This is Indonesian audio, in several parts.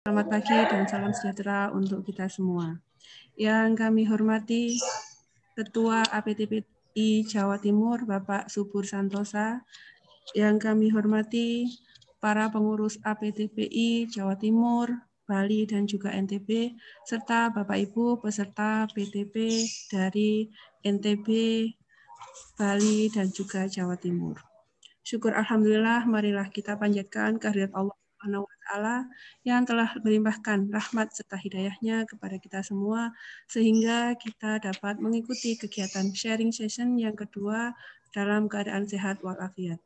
Selamat pagi dan salam sejahtera untuk kita semua. Yang kami hormati Ketua APTPI Jawa Timur, Bapak Subur Santosa. Yang kami hormati para pengurus APTPI Jawa Timur, Bali, dan juga NTB, serta Bapak Ibu peserta PTP dari NTB, Bali, dan juga Jawa Timur. Syukur Alhamdulillah, marilah kita panjatkan kehadirat Allah Subhanahu wa Ta'ala yang telah melimpahkan rahmat serta hidayahnya kepada kita semua, sehingga kita dapat mengikuti kegiatan sharing session yang kedua dalam keadaan sehat walafiat.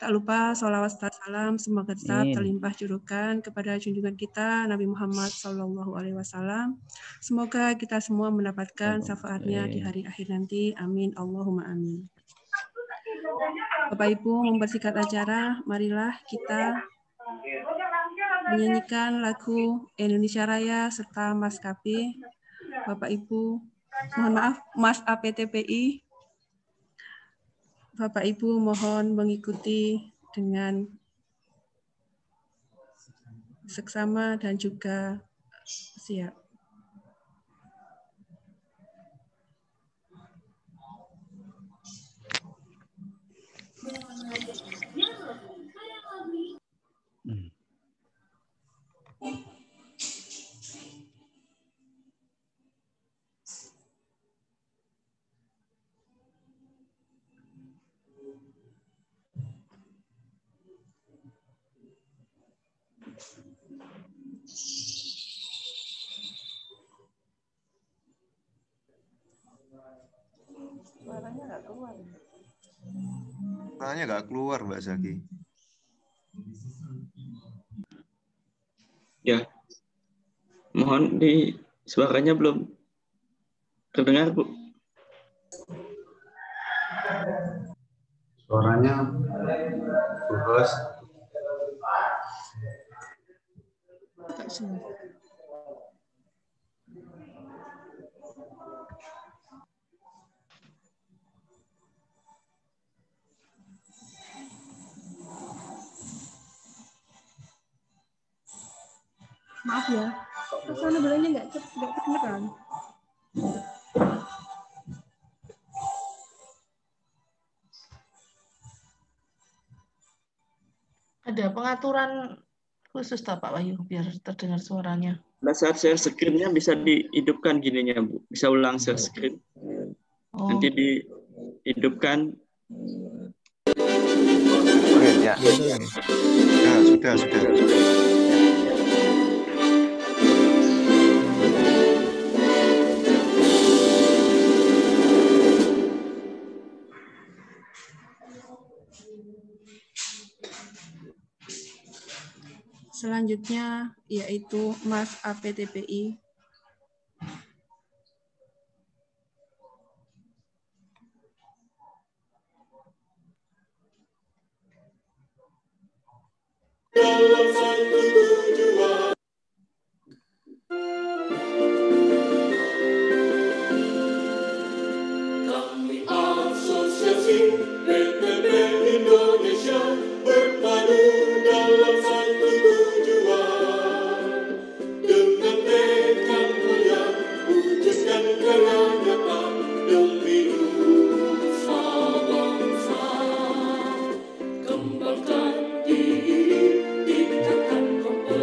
Tak lupa sholawat serta salam semoga tetap terlimpah jurukan kepada junjungan kita Nabi Muhammad SAW. Semoga kita semua mendapatkan syafaatnya di hari akhir nanti. Amin. Allahumma amin. Bapak Ibu, mempersingkat acara, marilah kita menyanyikan lagu Indonesia Raya serta Maskapai. Bapak Ibu, mohon maaf, Mas APTPI. Bapak Ibu mohon mengikuti dengan seksama dan juga siap. Suaranya nggak keluar, Mbak Zaki. Ya, mohon di suaranya belum terdengar, Bu. Suaranya bagus. Maaf ya, kok suara belanya nggak kedengeran? Ada pengaturan khusus tak Pak Wahyu biar terdengar suaranya? Pada saat share screen-nya bisa dihidupkan gininya, Bu. Bisa ulang share screen. Nanti dihidupkan. Oke, ya. Ya, sudah. Selanjutnya yaitu Mas APTPI. Dalam satu tujuan. Kami Asosiasi PTP Indonesia berpadu dalam satu tujuan. Dengan tekad mulia wujudkan kelanjutan demi nusa bangsa. Kembangkan diri, tingkatkan kompetensi.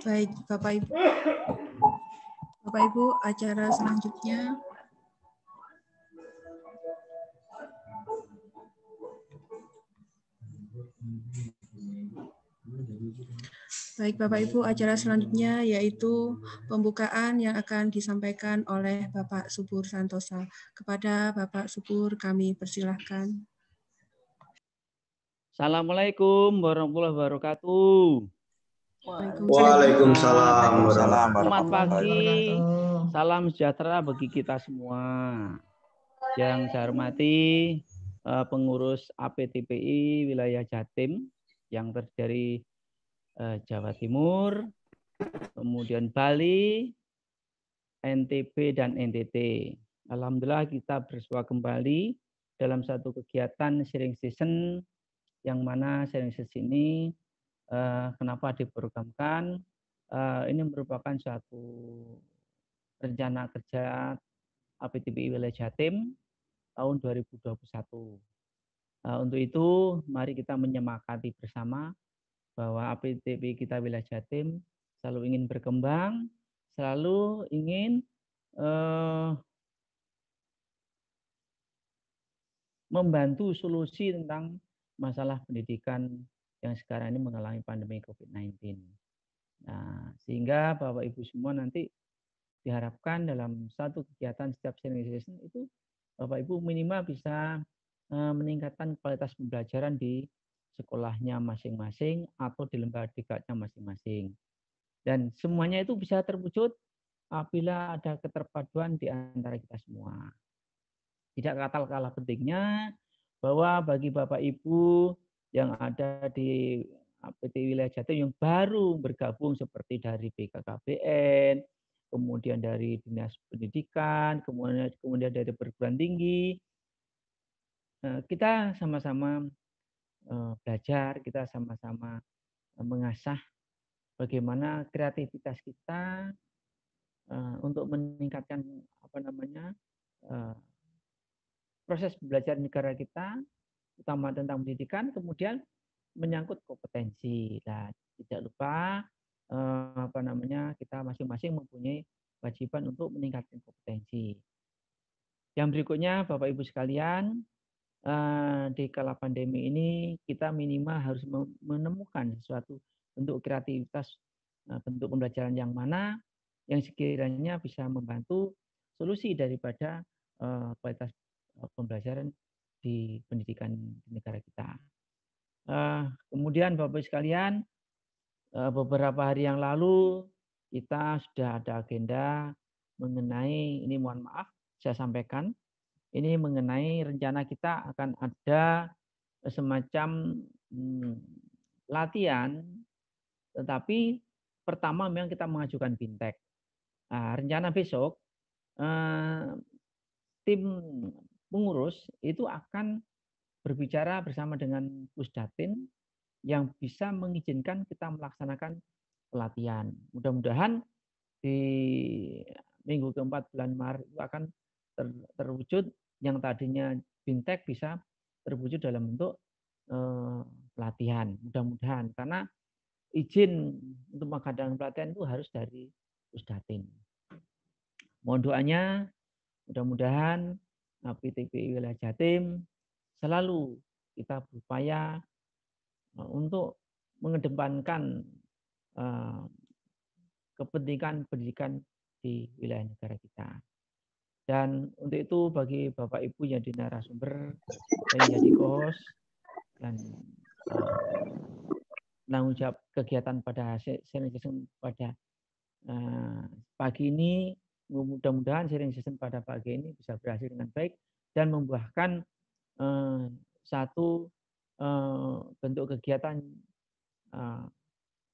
Baik, Bapak Ibu, acara selanjutnya. Baik, Bapak Ibu, acara selanjutnya yaitu pembukaan yang akan disampaikan oleh Bapak Subur Santosa. Kepada Bapak Subur kami persilahkan. Assalamualaikum warahmatullahi wabarakatuh. Waalaikumsalam. Selamat pagi, salam sejahtera bagi kita semua. Yang saya hormati pengurus APTPI wilayah Jatim yang terdiri Jawa Timur, kemudian Bali, NTB, dan NTT. Alhamdulillah kita bersua kembali dalam satu kegiatan sharing session yang mana sharing session ini kenapa diprogramkan? Ini merupakan suatu rencana kerja APTPI wilayah Jatim tahun 2021. Untuk itu, mari kita menyepakati bersama bahwa APTPI kita wilayah Jatim selalu ingin berkembang, selalu ingin membantu solusi tentang masalah pendidikan yang sekarang ini mengalami pandemi COVID-19. Nah, sehingga Bapak Ibu semua nanti diharapkan dalam satu kegiatan setiap sharing session itu Bapak Ibu minimal bisa meningkatkan kualitas pembelajaran di sekolahnya masing-masing atau di lembaganya masing-masing. Dan semuanya itu bisa terwujud apabila ada keterpaduan di antara kita semua. Tidak kalah pentingnya bahwa bagi Bapak Ibu yang ada di APTPI wilayah Jatim yang baru bergabung seperti dari BKKBN, kemudian dari Dinas Pendidikan, kemudian dari perguruan tinggi, kita sama-sama belajar, kita sama-sama mengasah bagaimana kreativitas kita untuk meningkatkan proses belajar negara kita, utama tentang pendidikan, kemudian menyangkut kompetensi. Nah, tidak lupa kita masing-masing mempunyai kewajiban untuk meningkatkan kompetensi. Yang berikutnya, Bapak Ibu sekalian, di kala pandemi ini kita minimal harus menemukan suatu bentuk kreativitas, bentuk pembelajaran yang mana yang sekiranya bisa membantu solusi daripada kualitas pembelajaran di pendidikan di negara kita. Kemudian Bapak sekalian, beberapa hari yang lalu kita sudah ada agenda mengenai, ini mohon maaf saya sampaikan, ini mengenai rencana kita akan ada semacam latihan, tetapi pertama memang kita mengajukan BINTEK. Nah, rencana besok tim pengurus itu akan berbicara bersama dengan Pusdatin yang bisa mengizinkan kita melaksanakan pelatihan. Mudah-mudahan di minggu keempat bulan Maret itu akan terwujud yang tadinya BINTEK bisa terwujud dalam bentuk pelatihan. Mudah-mudahan karena izin untuk mengadakan pelatihan itu harus dari Pusdatin. Mohon doanya, mudah-mudahan APTPI wilayah Jatim selalu kita berupaya untuk mengedepankan kepentingan pendidikan di wilayah negara kita. Dan untuk itu bagi Bapak Ibu yang di narasumber yang jadi host dan penanggung jawab kegiatan pada sharing session pada pagi ini, mudah-mudahan sharing session pada pagi ini bisa berhasil dengan baik dan membuahkan satu bentuk kegiatan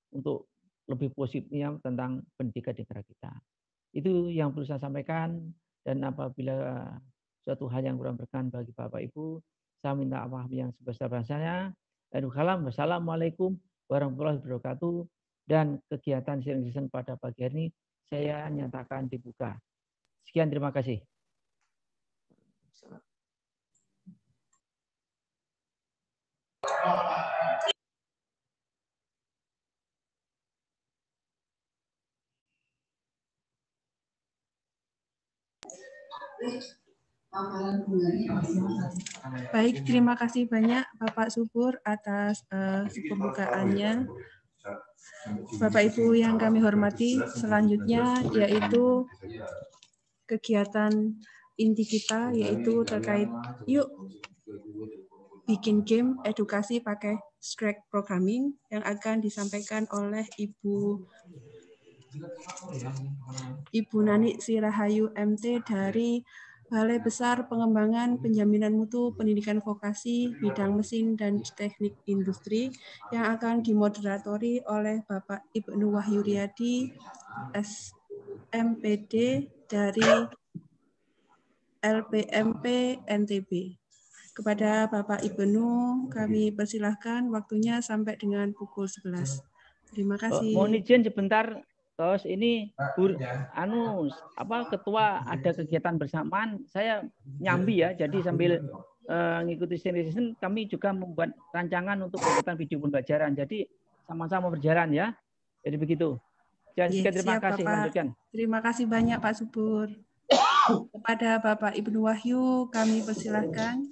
untuk lebih positifnya tentang pendidikan di negara kita. Itu yang perlu saya sampaikan, dan apabila suatu hal yang kurang berkenan bagi Bapak Ibu, saya minta maaf yang sebesar-besarnya. Wassalamualaikum warahmatullahi wabarakatuh. Dan kegiatan sharing session pada pagi hari ini saya nyatakan dibuka. Sekian, terima kasih. Baik, terima kasih banyak Bapak Subur atas pembukaannya. Bapak Ibu yang kami hormati, selanjutnya yaitu kegiatan inti kita, yaitu terkait yuk bikin game edukasi pakai Scratch Programming yang akan disampaikan oleh Ibu Nani Sirahayu MT dari Balai Besar Pengembangan Penjaminan Mutu Pendidikan Vokasi Bidang Mesin dan Teknik Industri yang akan dimoderatori oleh Bapak Ibnu Wahyuryadi SMPD dari LPMP NTB. Kepada Bapak Ibnu kami persilahkan, waktunya sampai dengan pukul 11. Terima kasih. Mohon izin sebentar. Terus ini ketua ada kegiatan bersamaan, saya nyambi ya, jadi sambil ngikuti session kami juga membuat rancangan untuk kegiatan video pembelajaran, jadi sama-sama berjalan ya, jadi begitu. Terima kasih. Lanjutkan. Terima kasih banyak Pak Subur. Kepada Bapak Ibnu Wahyu kami persilahkan.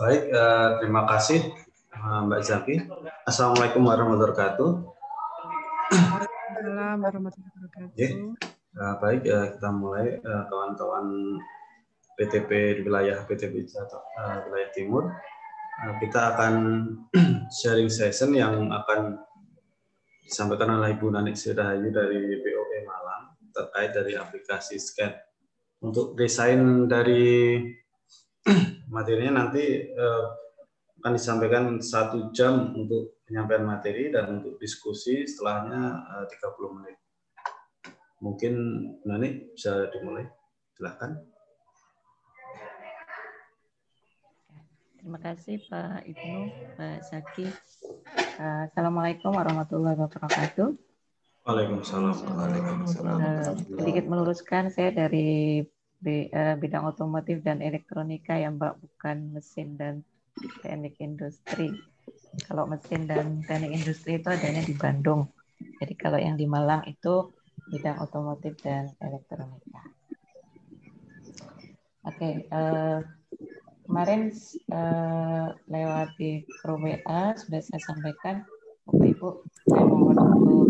Baik, terima kasih Mbak Zaki. Assalamualaikum warahmatullahi wabarakatuh. Assalamualaikum warahmatullahi wabarakatuh. Baik, kita mulai kawan-kawan PTP di wilayah PTP wilayah Timur. Kita akan sharing session yang akan disampaikan oleh Ibu Nani Sirahayu dari BOE Malang terkait dari aplikasi Scan. Untuk desain dari materinya nanti akan disampaikan 1 jam untuk penyampaian materi dan untuk diskusi setelahnya 30 menit. Mungkin Nani bisa dimulai. Silakan. Terima kasih Pak Ibnu, Pak Zaki. Assalamualaikum warahmatullahi wabarakatuh. Waalaikumsalam. Sedikit meluruskan, saya dari bidang otomotif dan elektronika ya Mbak, bukan mesin dan teknik industri. Kalau mesin dan teknik industri itu adanya di Bandung. Jadi kalau yang di Malang itu bidang otomotif dan elektronika. Oke, kemarin lewat di grup WA sudah saya sampaikan, Bapak Ibu, saya mohon untuk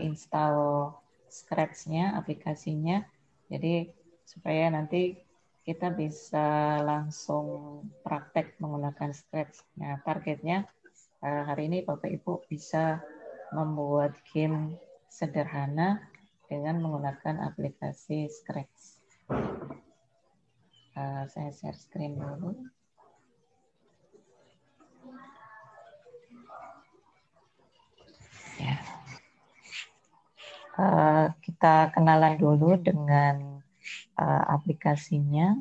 install Scratch-nya, aplikasinya. Jadi supaya nanti kita bisa langsung praktek menggunakan Scratch. Nah, targetnya hari ini Bapak Ibu bisa membuat game sederhana dengan menggunakan aplikasi Scratch. Saya share screen dulu. Ya. Kita kenalan dulu dengan aplikasinya.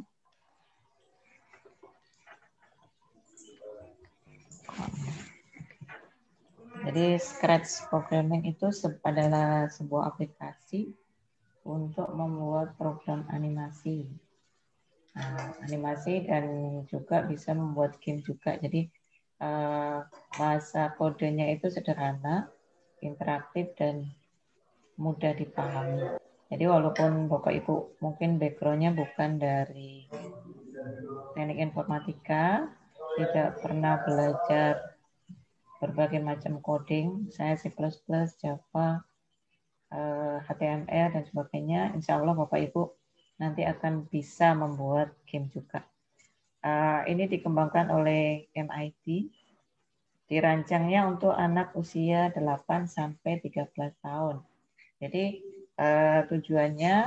Jadi Scratch Programming itu adalah sebuah aplikasi untuk membuat program animasi. Animasi dan juga bisa membuat game juga. Jadi bahasa kodenya itu sederhana, interaktif, dan mudah dipahami. Jadi walaupun Bapak Ibu mungkin background-nya bukan dari teknik informatika, tidak pernah belajar berbagai macam coding, saya C++, Java, HTML, dan sebagainya, insya Allah Bapak Ibu nanti akan bisa membuat game juga. Ini dikembangkan oleh MIT, dirancangnya untuk anak usia 8 sampai 13 tahun. Jadi tujuannya,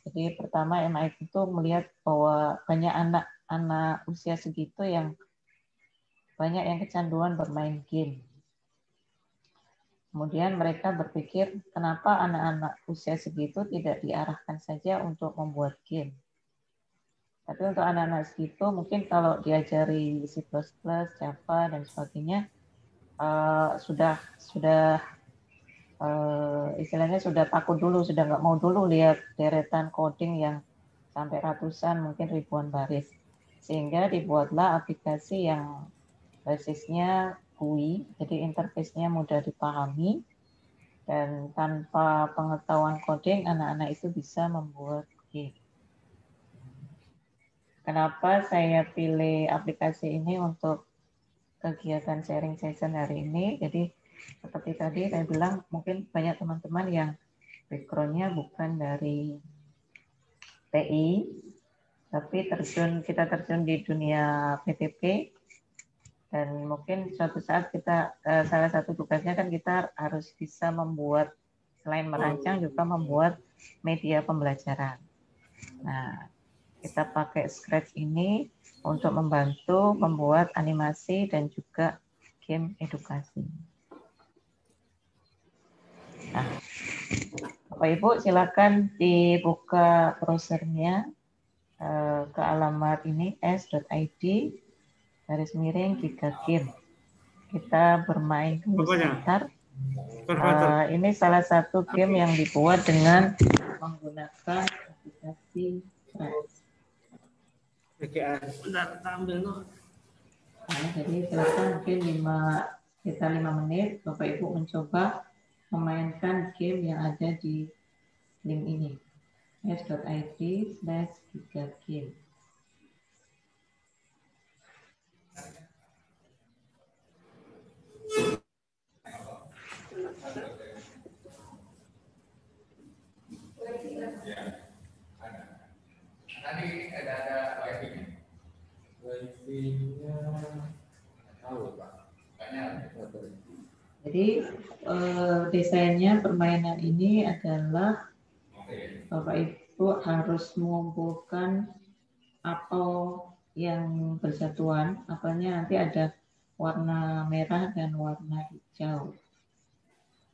jadi pertama MIT itu melihat bahwa banyak anak-anak usia segitu yang banyak yang kecanduan bermain game. Kemudian mereka berpikir, kenapa anak-anak usia segitu tidak diarahkan saja untuk membuat game. Tapi untuk anak-anak segitu, mungkin kalau diajari C++, Java, dan sebagainya, istilahnya sudah takut dulu, sudah nggak mau dulu lihat deretan coding yang sampai ratusan, mungkin ribuan baris. Sehingga dibuatlah aplikasi yang basisnya GUI, jadi interface-nya mudah dipahami, dan tanpa pengetahuan coding, anak-anak itu bisa membuat game. Kenapa saya pilih aplikasi ini untuk kegiatan sharing session hari ini? Jadi seperti tadi saya bilang, mungkin banyak teman-teman yang background-nya bukan dari TI, tapi kita terjun di dunia PTP, dan mungkin suatu saat kita salah satu tugasnya kan kita harus bisa membuat, selain merancang juga membuat media pembelajaran. Nah, kita pakai Scratch ini untuk membantu membuat animasi dan juga game edukasi. Nah, Bapak Ibu silakan dibuka browsernya ke alamat ini s.id/gigagame. Kita bermain dulu sebentar. Ini salah satu game yang dibuat dengan menggunakan aplikasi Scratch. Nah, jadi silakan mungkin 5 menit Bapak Ibu mencoba memainkan game yang ada di link ini s.id/gigagame. Tadi ada wifi-nya tahu Pak. Jadi desainnya permainan ini adalah Bapak Ibu harus mengumpulkan apel yang bersatuan. Apelnya nanti ada warna merah dan warna hijau.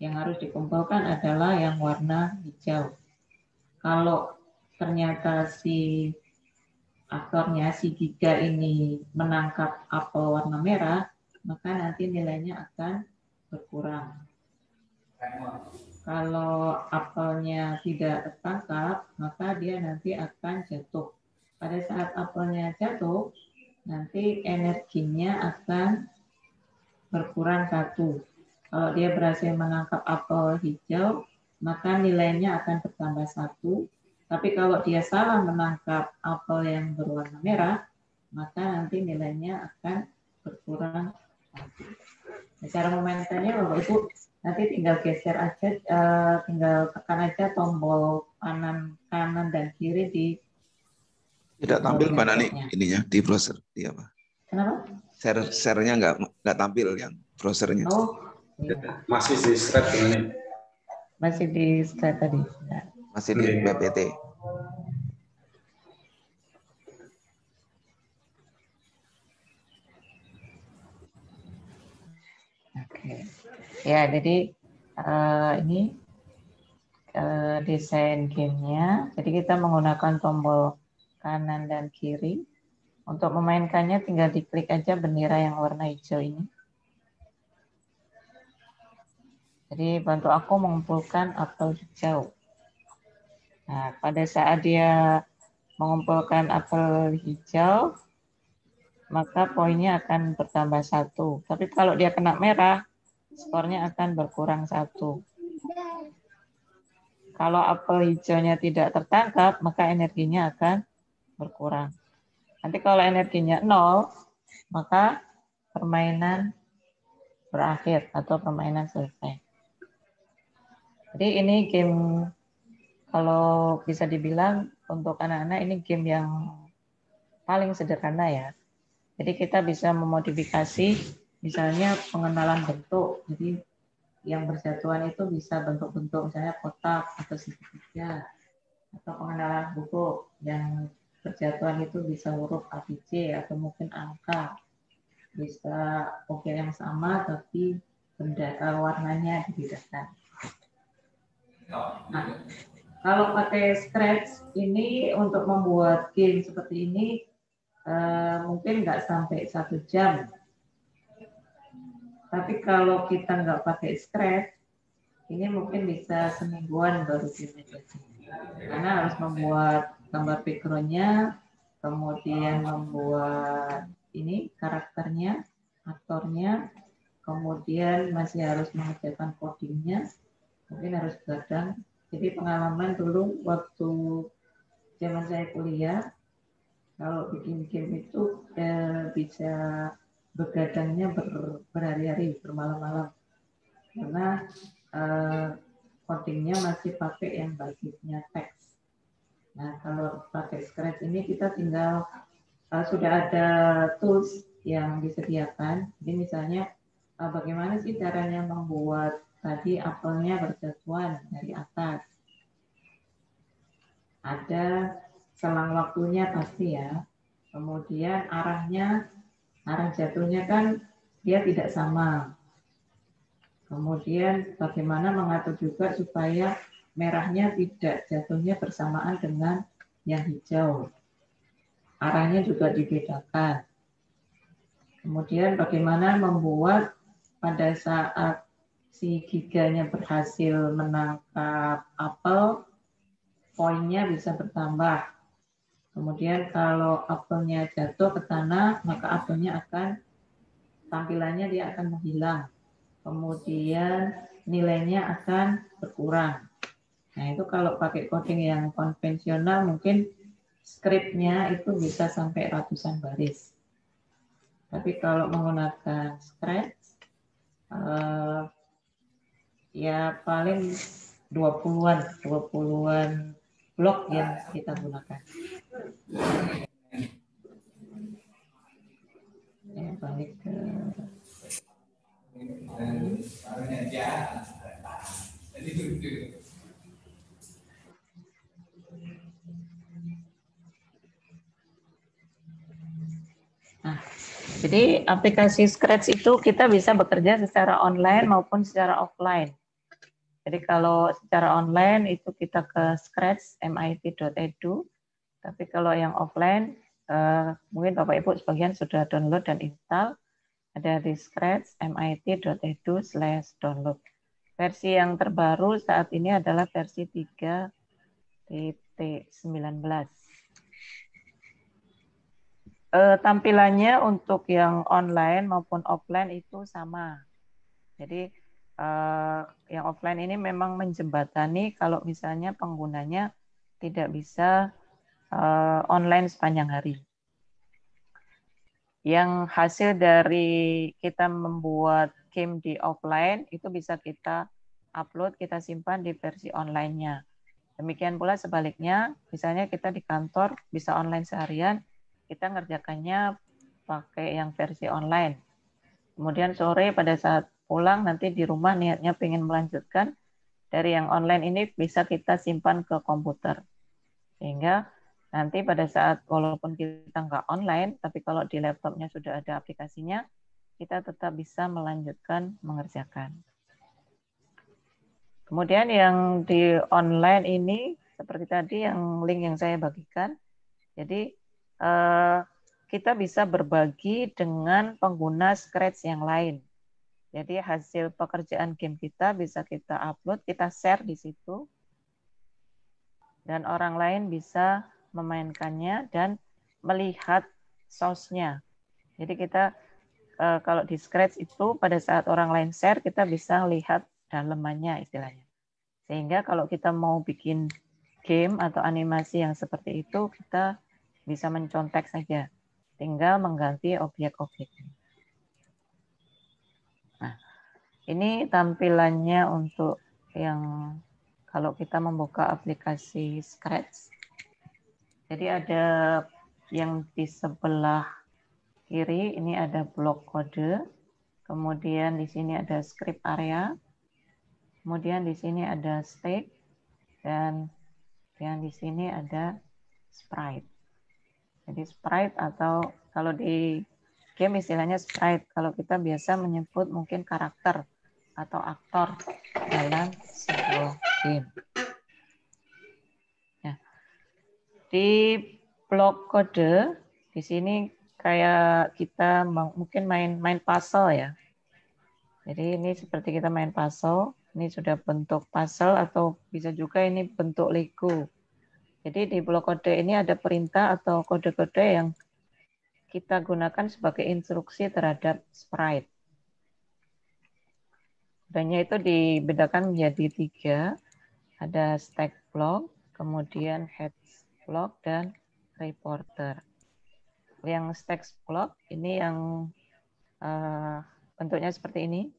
Yang harus dikumpulkan adalah yang warna hijau. Kalau ternyata si aktornya, si Giga ini menangkap apel warna merah, maka nanti nilainya akan berkurang. Kalau apelnya tidak tertangkap, maka dia nanti akan jatuh. Pada saat apelnya jatuh, nanti energinya akan berkurang 1. Kalau dia berhasil menangkap apel hijau, maka nilainya akan bertambah 1. Tapi kalau dia salah menangkap apel yang berwarna merah, maka nanti nilainya akan berkurang 1. Cara memainkannya Bapak Ibu nanti tinggal geser aja, tinggal tekan aja tombol kanan dan kiri di. Tidak tampil Mbak Nani ininya di browser, di apa? Kenapa? Share-nya nggak tampil yang browsernya. Oh, iya. Masih di Scratch ini. Masih di Scratch tadi. Nah. Masih di PPT. Oke. Ya, jadi ini desain gamenya. Jadi kita menggunakan tombol kanan dan kiri. Untuk memainkannya tinggal diklik aja bendera yang warna hijau ini. Jadi bantu aku mengumpulkan apel hijau. Nah, pada saat dia mengumpulkan apel hijau, maka poinnya akan bertambah 1. Tapi kalau dia kena merah, skornya akan berkurang 1. Kalau apel hijaunya tidak tertangkap, maka energinya akan berkurang. Nanti kalau energinya 0, maka permainan berakhir atau permainan selesai. Jadi ini game, kalau bisa dibilang untuk anak-anak ini game yang paling sederhana ya. Jadi kita bisa memodifikasi misalnya pengenalan bentuk. Jadi yang bersatuan itu bisa bentuk-bentuk misalnya kotak atau segitiga. Atau pengenalan buku yang bersatuan itu bisa huruf ABC atau mungkin angka. Bisa objek yang sama tapi warnanya dibedakan. Nah, kalau pakai Scratch ini untuk membuat game seperti ini mungkin nggak sampai 1 jam. Tapi kalau kita nggak pakai Scratch, ini mungkin bisa semingguan baru jadi. Karena harus membuat gambar background-nya, kemudian membuat ini karakternya, aktornya, kemudian masih harus mengerjakan codingnya, mungkin harus begadang. Jadi pengalaman dulu waktu zaman saya kuliah, Kalau bikin game itu bisa begadangnya berhari-hari, bermalam-malam. Karena codingnya masih pakai yang basisnya teks. Nah, kalau pakai Scratch ini kita tinggal sudah ada tools yang disediakan. Jadi misalnya bagaimana sih caranya membuat tadi apelnya berjatuhan dari atas. Ada selang waktunya pasti ya. Kemudian arah jatuhnya kan dia tidak sama. Kemudian bagaimana mengatur juga supaya merahnya tidak jatuhnya bersamaan dengan yang hijau. Arahnya juga dibedakan. Kemudian bagaimana membuat pada saat si giganya berhasil menangkap apel, poinnya bisa bertambah. Kemudian kalau apelnya jatuh ke tanah, maka apelnya akan tampilannya dia akan menghilang. Kemudian nilainya akan berkurang. Nah itu kalau pakai coding yang konvensional mungkin skripnya itu bisa sampai ratusan baris. Tapi kalau menggunakan Scratch, ya paling 20-an blok yang kita gunakan. Ya, balik ke Nah, jadi aplikasi Scratch itu kita bisa bekerja secara online maupun secara offline. Jadi kalau secara online itu kita ke Scratch mit.edu, tapi kalau yang offline mungkin Bapak Ibu sebagian sudah download dan install, ada di Scratch mit.edu/download. Versi yang terbaru saat ini adalah versi 3.19. Tampilannya untuk yang online maupun offline itu sama. Jadi yang offline ini memang menjembatani kalau misalnya penggunanya tidak bisa online sepanjang hari. Yang hasil dari kita membuat game di offline itu bisa kita upload, kita simpan di versi online-nya. Demikian pula sebaliknya, misalnya kita di kantor bisa online seharian, kita ngerjakannya pakai yang versi online. Kemudian sore pada saat pulang nanti di rumah niatnya pengen melanjutkan, dari yang online ini bisa kita simpan ke komputer. Sehingga nanti pada saat walaupun kita nggak online, tapi kalau di laptopnya sudah ada aplikasinya, kita tetap bisa melanjutkan mengerjakan. Kemudian yang di online ini, seperti tadi yang link yang saya bagikan, jadi kita bisa berbagi dengan pengguna Scratch yang lain. Jadi hasil pekerjaan game kita bisa kita upload, kita share di situ, dan orang lain bisa memainkannya dan melihat source-nya. Jadi kita kalau di Scratch itu pada saat orang lain share, kita bisa lihat dalemannya istilahnya. Sehingga kalau kita mau bikin game atau animasi yang seperti itu, kita bisa mencontek saja. Tinggal mengganti objek-objeknya. Nah, ini tampilannya untuk yang kalau kita membuka aplikasi Scratch. Jadi ada yang di sebelah kiri, ini ada blok kode. Kemudian di sini ada script area. Kemudian di sini ada state. Dan yang di sini ada sprite. Jadi sprite atau kalau di game istilahnya sprite. Kalau kita biasa menyebut mungkin karakter atau aktor dalam sebuah game. Nah, di blok kode di sini kayak kita mungkin main puzzle ya. Jadi ini seperti kita main puzzle. Ini sudah bentuk puzzle atau bisa juga ini bentuk Lego. Jadi di blok kode ini ada perintah atau kode-kode yang kita gunakan sebagai instruksi terhadap sprite. Kodenya itu dibedakan menjadi 3. Ada stack block, kemudian head block, dan reporter. yang text block ini yang bentuknya seperti ini.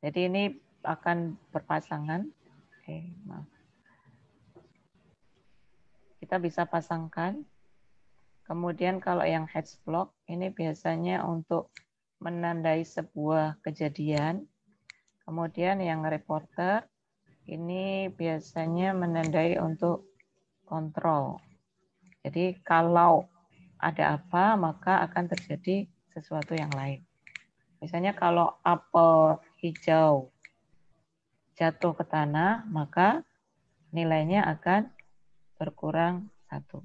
Jadi ini akan berpasangan. Maaf. Kita bisa pasangkan. Kemudian kalau yang heads block ini biasanya untuk menandai sebuah kejadian. Kemudian yang reporter ini biasanya menandai untuk kontrol. Jadi kalau ada apa, maka akan terjadi sesuatu yang lain. Misalnya kalau apel hijau jatuh ke tanah, maka nilainya akan berkurang 1.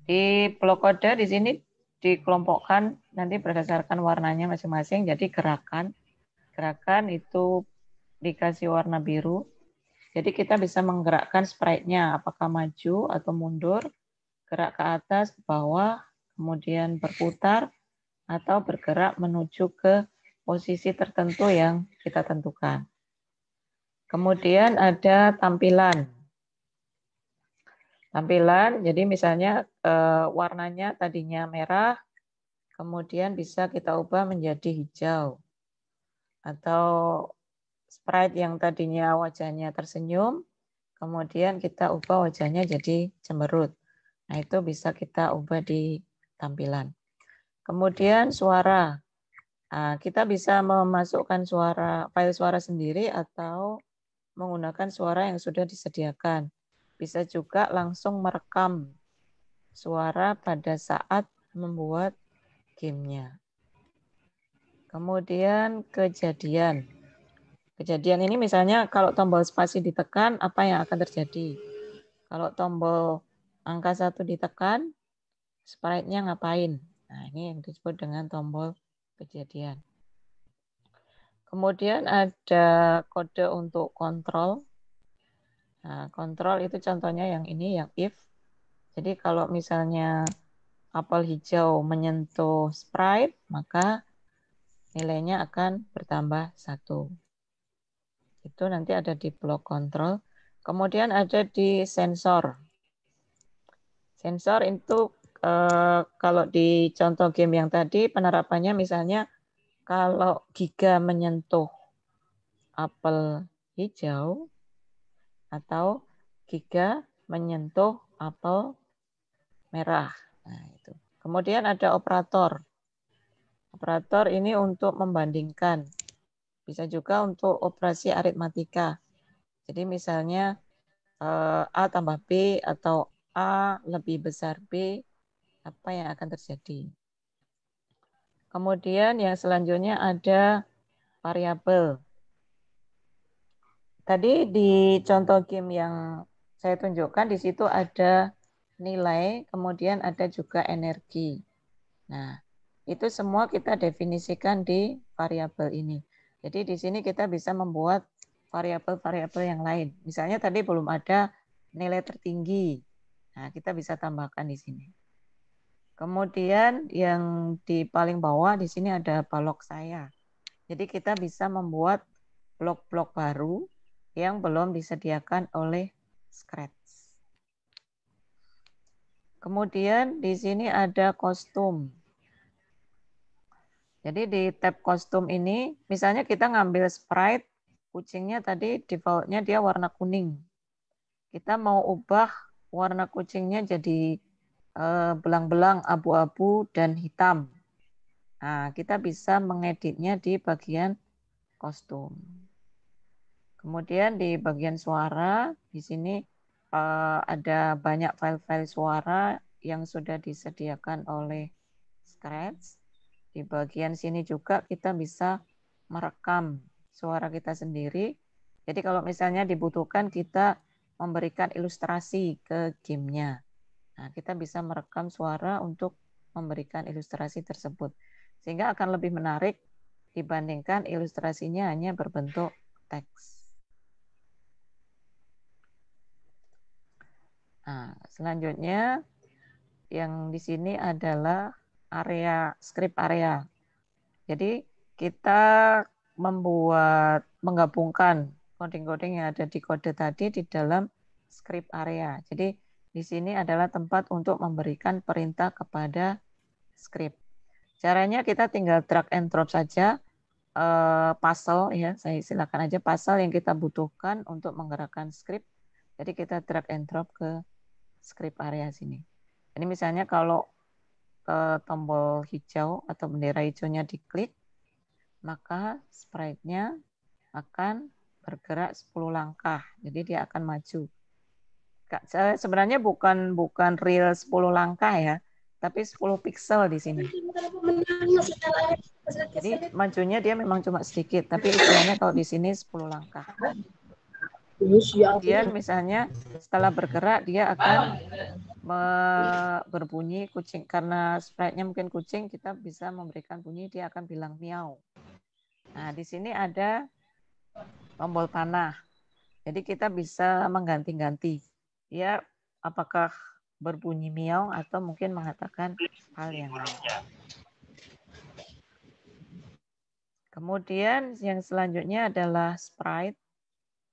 Di blok kode di sini dikelompokkan nanti berdasarkan warnanya masing-masing. Jadi gerakan itu dikasih warna biru. Jadi kita bisa menggerakkan sprite-nya, apakah maju atau mundur, gerak ke atas, ke bawah, kemudian berputar, atau bergerak menuju ke posisi tertentu yang kita tentukan. Kemudian ada tampilan. Tampilan, jadi misalnya warnanya tadinya merah, kemudian bisa kita ubah menjadi hijau. Atau sprite yang tadinya wajahnya tersenyum, kemudian kita ubah wajahnya jadi cemberut. Nah, itu bisa kita ubah di tampilan. Kemudian suara. Nah, kita bisa memasukkan file suara sendiri atau menggunakan suara yang sudah disediakan. Bisa juga langsung merekam suara pada saat membuat gamenya. Kemudian kejadian. Kejadian ini misalnya kalau tombol spasi ditekan, apa yang akan terjadi? Kalau tombol angka 1 ditekan, sprite-nya ngapain? Nah, ini yang disebut dengan tombol kejadian. Kemudian ada kode untuk kontrol. Nah, kontrol itu contohnya yang ini, yang if. Jadi kalau misalnya apel hijau menyentuh sprite, maka nilainya akan bertambah 1. Itu nanti ada di blok kontrol. Kemudian ada di sensor. Sensor itu kalau di contoh game yang tadi penerapannya misalnya kalau Giga menyentuh apel hijau atau Giga menyentuh apel merah. Nah, itu. Kemudian ada operator. Operator ini untuk membandingkan. Bisa juga untuk operasi aritmatika. Jadi misalnya A tambah B atau A lebih besar B, apa yang akan terjadi. Kemudian yang selanjutnya ada variabel. Tadi di contoh game yang saya tunjukkan, di situ ada nilai, kemudian ada juga energi. Nah, itu semua kita definisikan di variabel ini. Jadi di sini kita bisa membuat variabel-variabel yang lain. Misalnya tadi belum ada nilai tertinggi. Nah, kita bisa tambahkan di sini. Kemudian yang di paling bawah di sini ada balok saya. Jadi kita bisa membuat blok-blok baru yang belum disediakan oleh Scratch. Kemudian di sini ada kostum. Jadi di tab kostum ini, misalnya kita ngambil sprite, kucingnya tadi defaultnya dia warna kuning. Kita mau ubah warna kucingnya jadi belang-belang abu-abu dan hitam. Nah, kita bisa mengeditnya di bagian kostum. Kemudian di bagian suara, di sini ada banyak file-file suara yang sudah disediakan oleh Scratch. Di bagian sini juga kita bisa merekam suara kita sendiri. Jadi kalau misalnya dibutuhkan kita memberikan ilustrasi ke gamenya. Nah, kita bisa merekam suara untuk memberikan ilustrasi tersebut. Sehingga akan lebih menarik dibandingkan ilustrasinya hanya berbentuk teks. Nah, selanjutnya yang di sini adalah area script area. Jadi kita menggabungkan coding-coding yang ada di kode tadi di dalam script area. Jadi di sini adalah tempat untuk memberikan perintah kepada script. Caranya kita tinggal drag and drop saja puzzle ya, saya silakan aja puzzle yang kita butuhkan untuk menggerakkan script. Jadi kita drag and drop ke script area sini. Ini misalnya kalau tombol hijau atau bendera hijaunya diklik, maka sprite-nya akan bergerak 10 langkah. Jadi dia akan maju. Sebenarnya bukan real 10 langkah ya, tapi 10 pixel di sini. Jadi majunya dia memang cuma sedikit, tapi istilahnya kalau di sini 10 langkah. Kemudian misalnya setelah bergerak dia akan berbunyi kucing. Karena sprite-nya mungkin kucing, kita bisa memberikan bunyi, dia akan bilang miau. Nah, di sini ada tombol panah. Jadi kita bisa mengganti-ganti. Ya, apakah berbunyi miau atau mungkin mengatakan hal yang lain. Kemudian yang selanjutnya adalah sprite.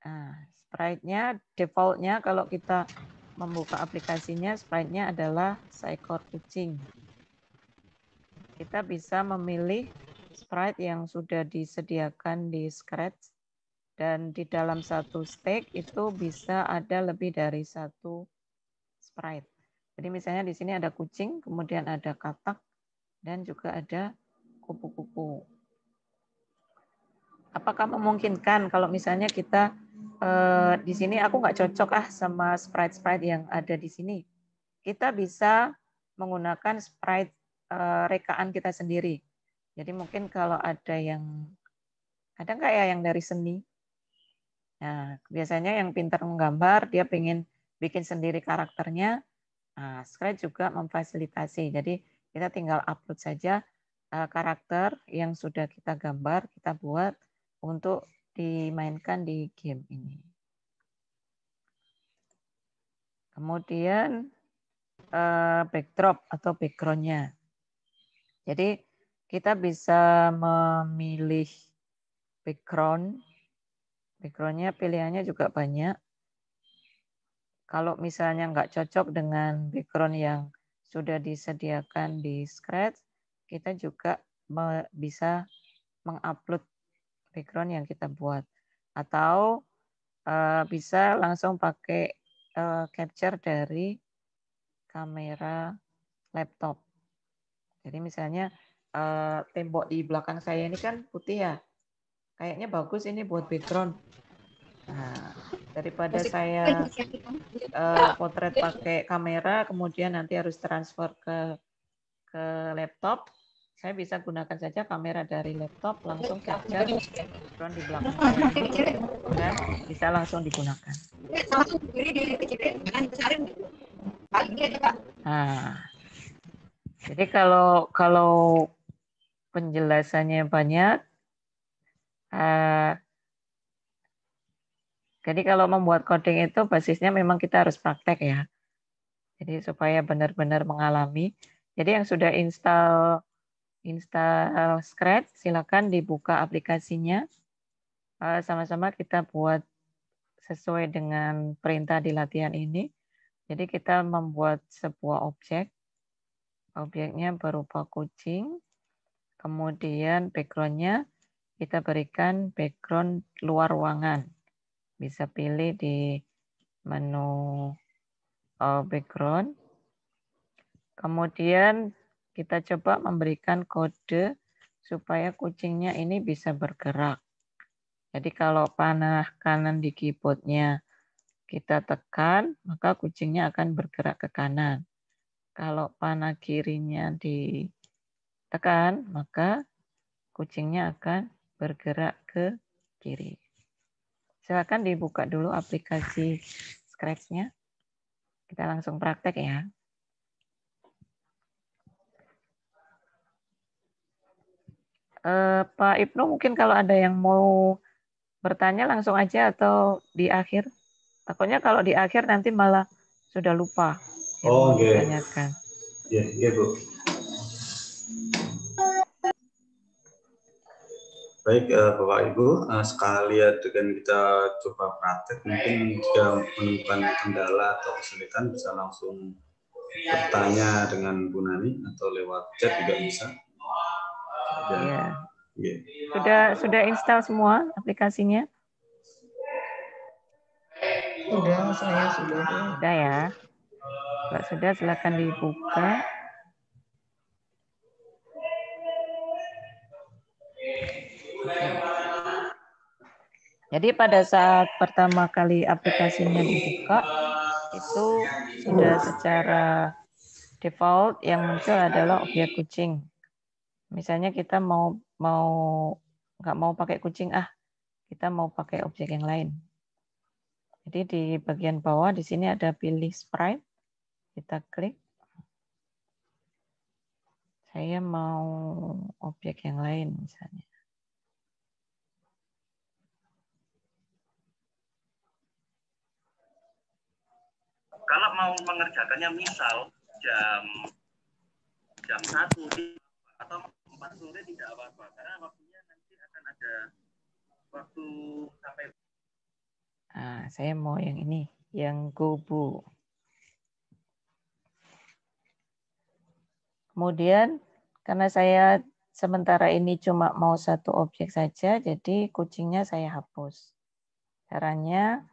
Nah, sprite-nya default-nya kalau kita membuka aplikasinya, sprite-nya adalah seekor kucing. Kita bisa memilih sprite yang sudah disediakan di Scratch. Dan di dalam satu stake itu bisa ada lebih dari satu sprite. Jadi misalnya di sini ada kucing, kemudian ada katak, dan juga ada kupu-kupu. Apakah memungkinkan kalau misalnya kita di sini aku nggak cocok sama sprite-sprite yang ada di sini. Kita bisa menggunakan sprite rekaan kita sendiri. Jadi mungkin kalau ada nggak ya yang dari seni? Nah, biasanya yang pintar menggambar, dia pengen bikin sendiri karakternya. Nah, Scratch juga memfasilitasi. Jadi kita tinggal upload saja karakter yang sudah kita gambar, kita buat untuk dimainkan di game ini. Kemudian backdrop atau background-nya. Jadi kita bisa memilih background. Background-nya pilihannya juga banyak. Kalau misalnya nggak cocok dengan background yang sudah disediakan di Scratch, kita juga bisa mengupload background yang kita buat. Atau bisa langsung pakai capture dari kamera laptop. Jadi misalnya tembok di belakang saya ini kan putih ya. Kayaknya bagus ini buat background. Nah, daripada saya potret pakai kamera, kemudian nanti harus transfer ke laptop, saya bisa gunakan saja kamera dari laptop, langsung capture background di belakang saya ini, dan bisa langsung digunakan. Nah, jadi kalau penjelasannya banyak, jadi kalau membuat coding itu basisnya memang kita harus praktek ya. Jadi supaya benar-benar mengalami. Jadi yang sudah install Scratch, silakan dibuka aplikasinya. Sama-sama kita buat sesuai dengan perintah di latihan ini. Jadi kita membuat sebuah objek. Objeknya berupa kucing. Kemudian background-nya kita berikan background luar ruangan. Bisa pilih di menu background. Kemudian kita coba memberikan kode supaya kucingnya ini bisa bergerak. Jadi kalau panah kanan di keyboardnya kita tekan, maka kucingnya akan bergerak ke kanan. Kalau panah kirinya ditekan, maka kucingnya akan bergerak ke kiri. Silakan dibuka dulu aplikasi Scratch-nya. Kita langsung praktek ya. Pak Ibnu, mungkin kalau ada yang mau bertanya langsung aja atau di akhir. Takutnya kalau di akhir nanti malah sudah lupa yang mau ditanyakan. Iya, Bu. Baik, Bapak Ibu, sekalian dengan kita coba praktek, mungkin jika menemukan kendala atau kesulitan bisa langsung bertanya dengan Bu Nani atau lewat chat juga bisa. Ya. Yeah. Sudah install semua aplikasinya? Sudah, saya sudah. Sudah ya. Kalau sudah silakan dibuka. Jadi pada saat pertama kali aplikasinya dibuka, itu sudah secara default yang muncul adalah objek kucing. Misalnya kita nggak mau pakai kucing, kita mau pakai objek yang lain. Jadi di bagian bawah di sini ada pilih sprite, kita klik. Saya mau objek yang lain misalnya. Kalau mau mengerjakannya misal jam 1 atau 4 sore tidak apa-apa karena waktunya nanti akan ada waktu sampai. Saya mau yang ini, yang Gobu. Kemudian karena saya sementara ini cuma mau satu objek saja, jadi kucingnya saya hapus. Caranya,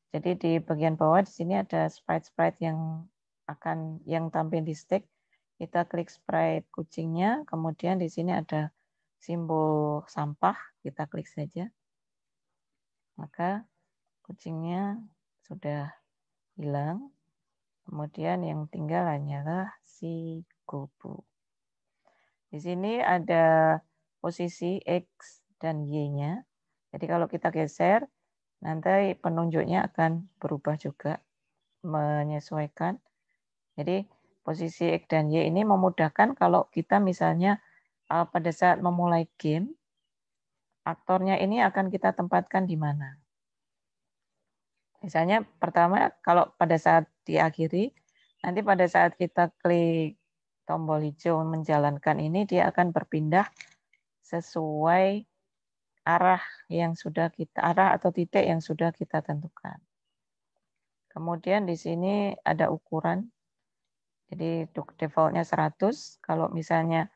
jadi di bagian bawah di sini ada sprite-sprite yang tampil di stick. Kita klik sprite kucingnya, kemudian di sini ada simbol sampah, kita klik saja. Maka kucingnya sudah hilang. Kemudian yang tinggal hanyalah si Gobu. Di sini ada posisi X dan Y-nya. Jadi kalau kita geser, nanti penunjuknya akan berubah juga, menyesuaikan. Jadi posisi X dan Y ini memudahkan kalau kita misalnya pada saat memulai game, aktornya ini akan kita tempatkan di mana. Misalnya pertama kalau pada saat diakhiri, nanti pada saat kita klik tombol hijau menjalankan ini, dia akan berpindah sesuai arah atau titik yang sudah kita tentukan. Kemudian di sini ada ukuran. Jadi defaultnya 100. Kalau misalnya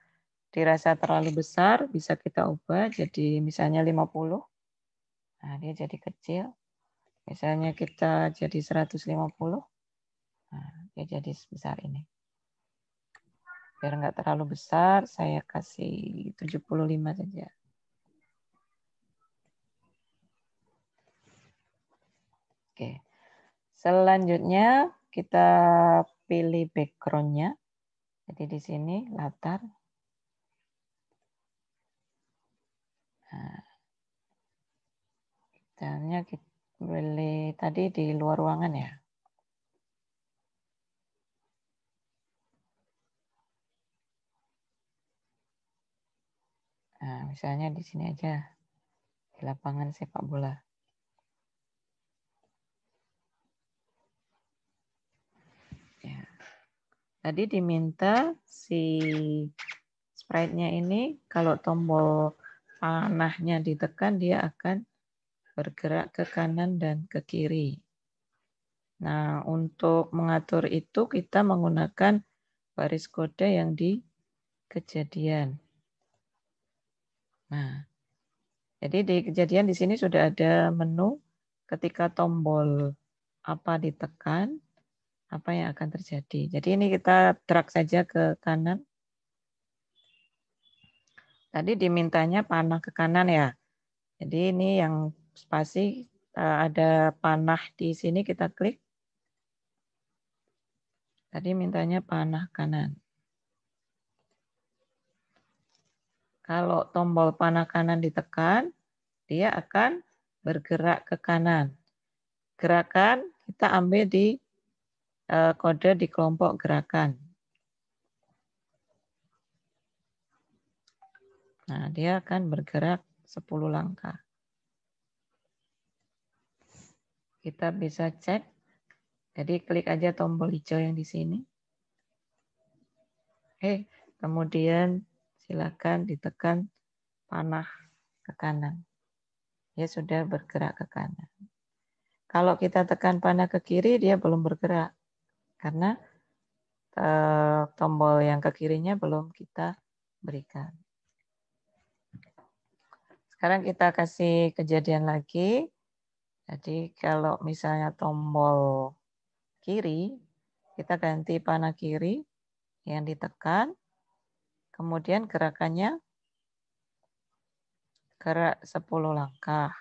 dirasa terlalu besar, bisa kita ubah jadi misalnya 50. Nah, dia jadi kecil. Misalnya kita jadi 150. Nah, dia jadi sebesar ini. Biar nggak terlalu besar, saya kasih 75 saja. Oke. Selanjutnya kita pilih background-nya. Jadi di sini latar. Nah, misalnya kita pilih tadi di luar ruangan ya. Nah, misalnya di sini aja di lapangan sepak bola. Ya. Tadi diminta si sprite-nya ini kalau tombol panahnya ditekan dia akan bergerak ke kanan dan ke kiri. Nah, untuk mengatur itu kita menggunakan baris kode yang di kejadian. Nah, jadi di kejadian di sini sudah ada menu ketika tombol apa ditekan, apa yang akan terjadi. Jadi ini kita drag saja ke kanan. Tadi dimintanya panah ke kanan ya. Jadi ini yang spasi ada panah di sini kita klik. Tadi mintanya panah kanan. Kalau tombol panah kanan ditekan, dia akan bergerak ke kanan. Gerakan kita ambil di kode di kelompok gerakan. Nah, dia akan bergerak 10 langkah. Kita bisa cek. Jadi klik aja tombol hijau yang di sini. Kemudian silakan ditekan panah ke kanan. Dia sudah bergerak ke kanan. Kalau kita tekan panah ke kiri, dia belum bergerak. Karena tombol yang ke kirinya belum kita berikan. Sekarang kita kasih kejadian lagi. Jadi kalau misalnya tombol kiri, kita ganti panah kiri yang ditekan. Kemudian gerakannya gerak 10 langkah.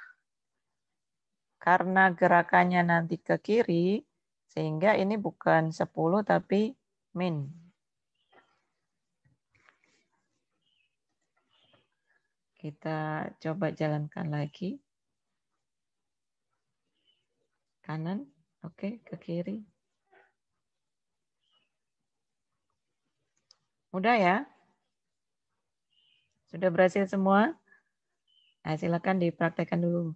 Karena gerakannya nanti ke kiri, sehingga ini bukan 10 tapi min. Kita coba jalankan lagi. Kanan, oke, ke kiri. Mudah ya? Sudah berhasil semua? Nah, silakan dipraktekkan dulu.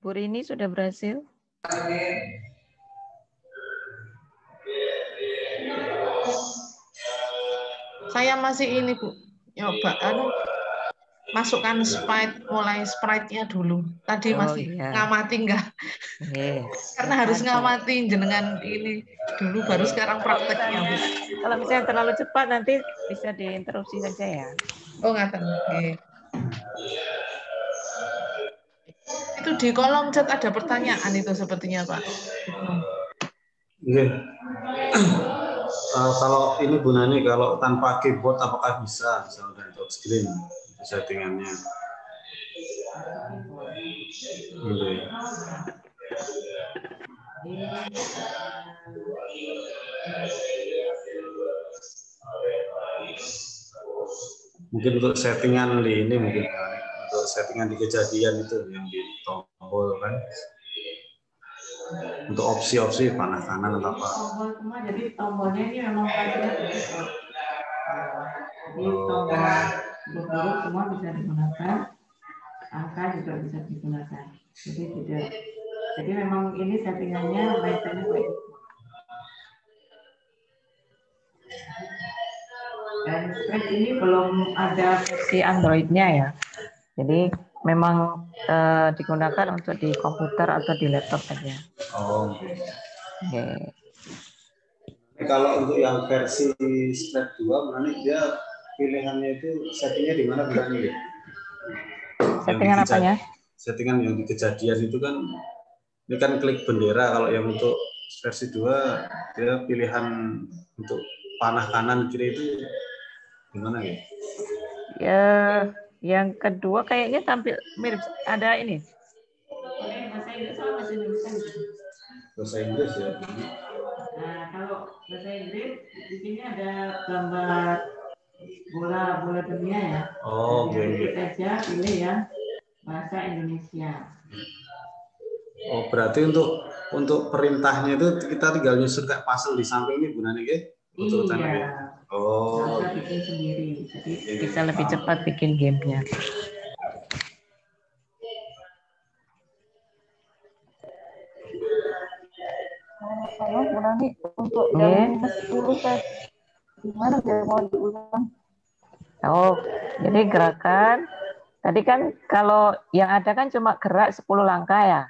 Bu Rini sudah berhasil? Saya masih ini, Bu. Coba masukkan mulai sprite-nya dulu. Tadi masih ngamati enggak? Yes. Karena harus ngamati jenengan ini dulu baru sekarang prakteknya, Bu. Kalau misalnya terlalu cepat nanti bisa diinterupsi saja ya. Oh, ngaten. Nggih. Itu di kolom chat ada pertanyaan itu sepertinya, Pak. Iya. Kalau ini Bu Nani, kalau tanpa keyboard apakah bisa misalnya dari touchscreen settingannya? Mungkin untuk settingan di ini mungkin untuk settingan di kejadian itu yang di tombol kan. Untuk opsi-opsi panah kanan atau apa? Tombol semua, jadi tombolnya ini memang fungsinya begitu. Jadi tombol huruf semua bisa digunakan, angka juga bisa digunakan. Jadi tidak. Jadi memang ini settingannya baik-baiknya baik. Dan script ini belum ada versi Android-nya ya. Jadi memang digunakan untuk di komputer atau di laptop saja. Oh. Okay. Kalau untuk yang versi Script 2, nanti dia pilihannya itu settingnya di mana bilangnya? Settingan apanya? Settingan yang di kejadian itu kan, ini kan klik bendera. Kalau yang untuk versi 2, dia pilihan untuk panah kanan kiri itu gimana ya? Ya, yang kedua kayaknya tampil mirip. Ada ini. Bahasa Inggris sama bahasa Indonesia. Bahasa Inggris ya. Nah, kalau bahasa Inggris di sini ada gambar bola dunia ya. Oh, oke. Klik aja pilih ya bahasa Indonesia. Oh, berarti untuk perintahnya itu kita tinggal nyusun kayak puzzle di samping ini Bu Nani ya? Iya. Oh. Bisa bikin sendiri. Jadi bisa lebih cepat bikin gamenya. Kalau Nani untuk yang 10 tadi gimana dia mau diulang? Oh, jadi gerakan tadi kan kalau yang ada kan cuma gerak 10 langkah ya.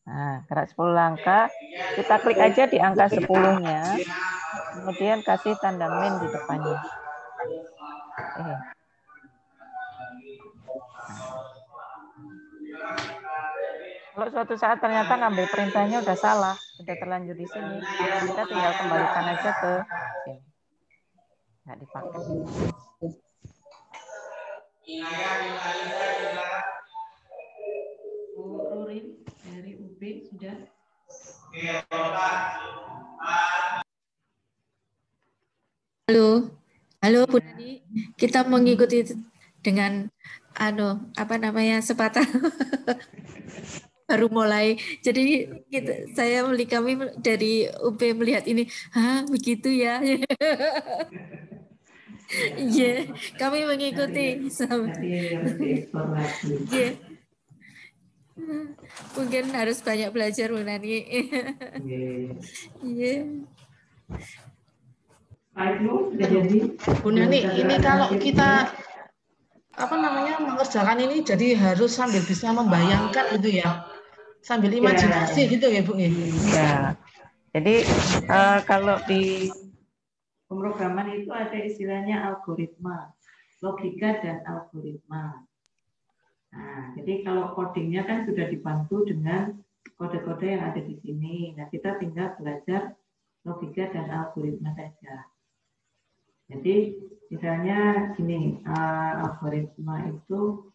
Nah, gerak 10 langkah, kita klik aja di angka 10-nya, kemudian kasih tanda min di depannya. Kalau suatu saat ternyata ngambil perintahnya udah salah, udah terlanjur di sini, kita tinggal kembalikan aja ke sini. Nggak dipakai. Rurin dari UB sudah. Halo Bu Nani, kita mengikuti dengan sepatah. baru mulai. Jadi kami dari UB melihat ini, begitu ya. Iya, kami mengikuti. Iya. Mungkin harus banyak belajar Bu Nani. Iya. Bu Nani, ini kalau kita mengerjakan ini jadi harus sambil bisa membayangkan gitu ya, sambil imajinasi gitu ya Bu. Ya. Jadi kalau di pemrograman itu ada istilahnya algoritma, logika dan algoritma. Nah, jadi kalau codingnya kan sudah dibantu dengan kode-kode yang ada di sini. Nah, kita tinggal belajar logika dan algoritma saja. Jadi misalnya gini, algoritma itu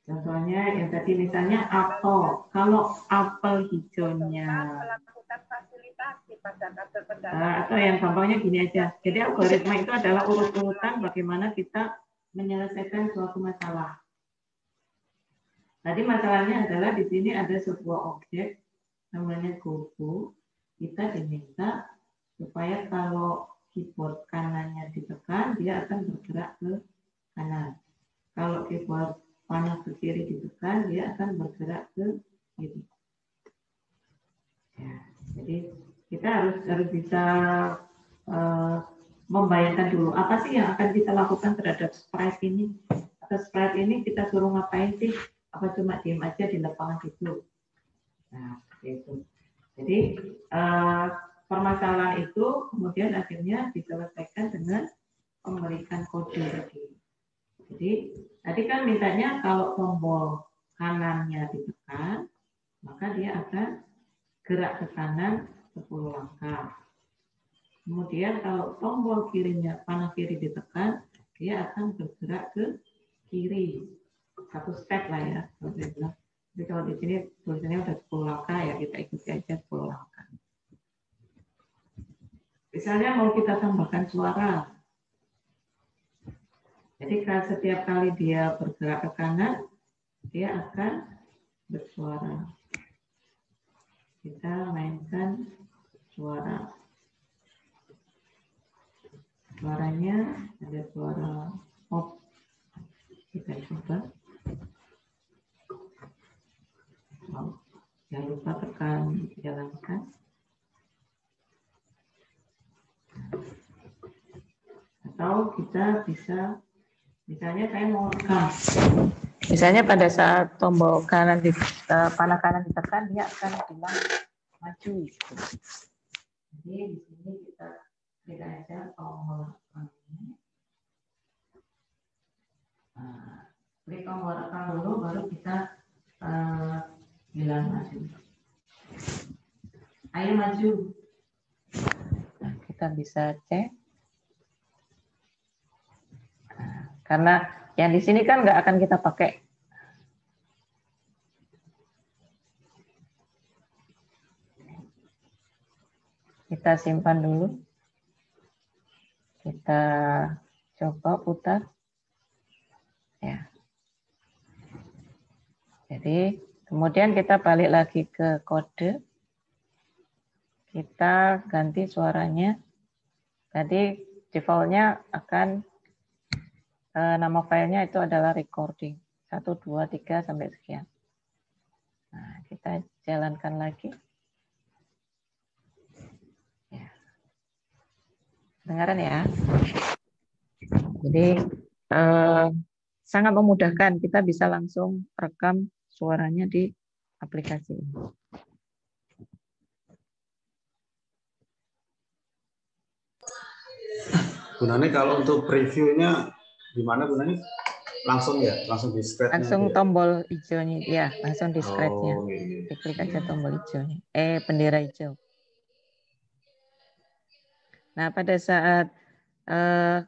contohnya yang tadi misalnya apel. Kalau apel hijaunya atau yang gampangnya gini aja. Jadi algoritma itu adalah urut-urutan bagaimana kita menyelesaikan suatu masalah. Tadi masalahnya adalah di sini ada sebuah objek namanya gogo. Kita diminta supaya kalau keyboard kanannya ditekan, dia akan bergerak ke kanan. Kalau keyboard panah ke kiri ditekan, dia akan bergerak ke kiri. Ya, jadi kita harus bisa membayangkan dulu apa sih yang akan kita lakukan terhadap sprite ini. Atau sprite ini kita suruh ngapain sih? Apa cuma diem aja di lapangan itu? Nah, itu. Jadi permasalahan itu kemudian akhirnya diselesaikan dengan memberikan kode tadi. Jadi tadi kan mintanya kalau tombol kanannya ditekan, maka dia akan gerak ke kanan 10 langkah. Kemudian kalau tombol kirinya panah kiri ditekan, dia akan bergerak ke kiri. Satu step lah ya. Jadi kalau di sini tulisannya udah 10 langkah ya, kita ikuti aja 10 langkah. Misalnya mau kita tambahkan suara. Jadi setiap kali dia bergerak ke kanan, dia akan bersuara. Kita mainkan suara. Suaranya ada suara pop. Kita coba. Jangan lupa tekan jalankan. Atau kita bisa, misalnya saya mau rekam. Misalnya pada saat tombol kanan panah kanan ditekan, dia akan bilang maju. Jadi di sini kita klik aja tombol rekam ini. Klik tombol rekam dulu, baru kita bilang maju. Ayo maju. Nah, kita bisa cek. Karena yang di sini kan nggak akan kita pakai. Kita simpan dulu. Kita coba putar. Ya. Jadi kemudian kita balik lagi ke kode. Kita ganti suaranya. Tadi defaultnya akan nama filenya itu adalah recording 1, 2, 3 sampai sekian. Nah, kita jalankan lagi. Ya. Dengaran ya. Jadi sangat memudahkan, kita bisa langsung rekam suaranya di aplikasi ini. Bu Nani, kalau untuk previewnya gimana Bu Nani? Langsung ya, langsung di scratch-nya. Langsung ya? tombol hijaunya, ya, langsung di scratch-nya. Oh, gitu. Diklik aja tombol hijaunya, bendera hijau. Nah, pada saat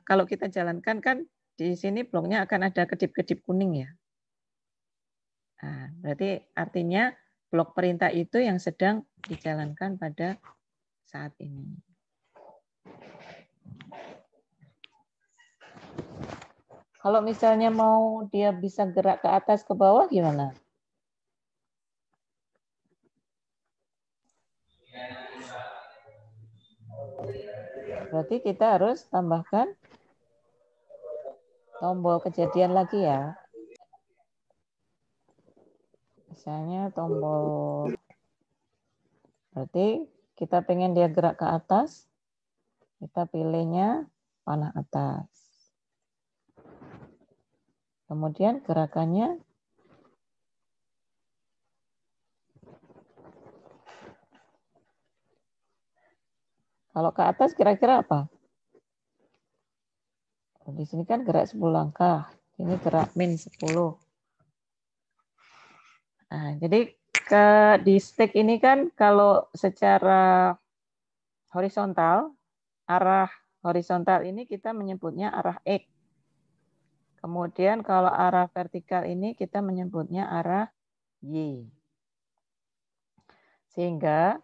kalau kita jalankan kan di sini bloknya akan ada kedip-kedip kuning ya. Nah, berarti artinya blok perintah itu yang sedang dijalankan pada saat ini. Kalau misalnya mau dia bisa gerak ke atas ke bawah gimana? Berarti kita harus tambahkan tombol kejadian lagi ya. Misalnya tombol, berarti kita pengen dia gerak ke atas, kita pilihnya panah atas. Kemudian gerakannya kalau ke atas kira-kira apa? Di sini kan gerak 10 langkah, ini gerak min 10. Nah, jadi di stick ini kan kalau secara horizontal, arah horizontal ini kita menyebutnya arah X. Kemudian kalau arah vertikal ini kita menyebutnya arah Y. Sehingga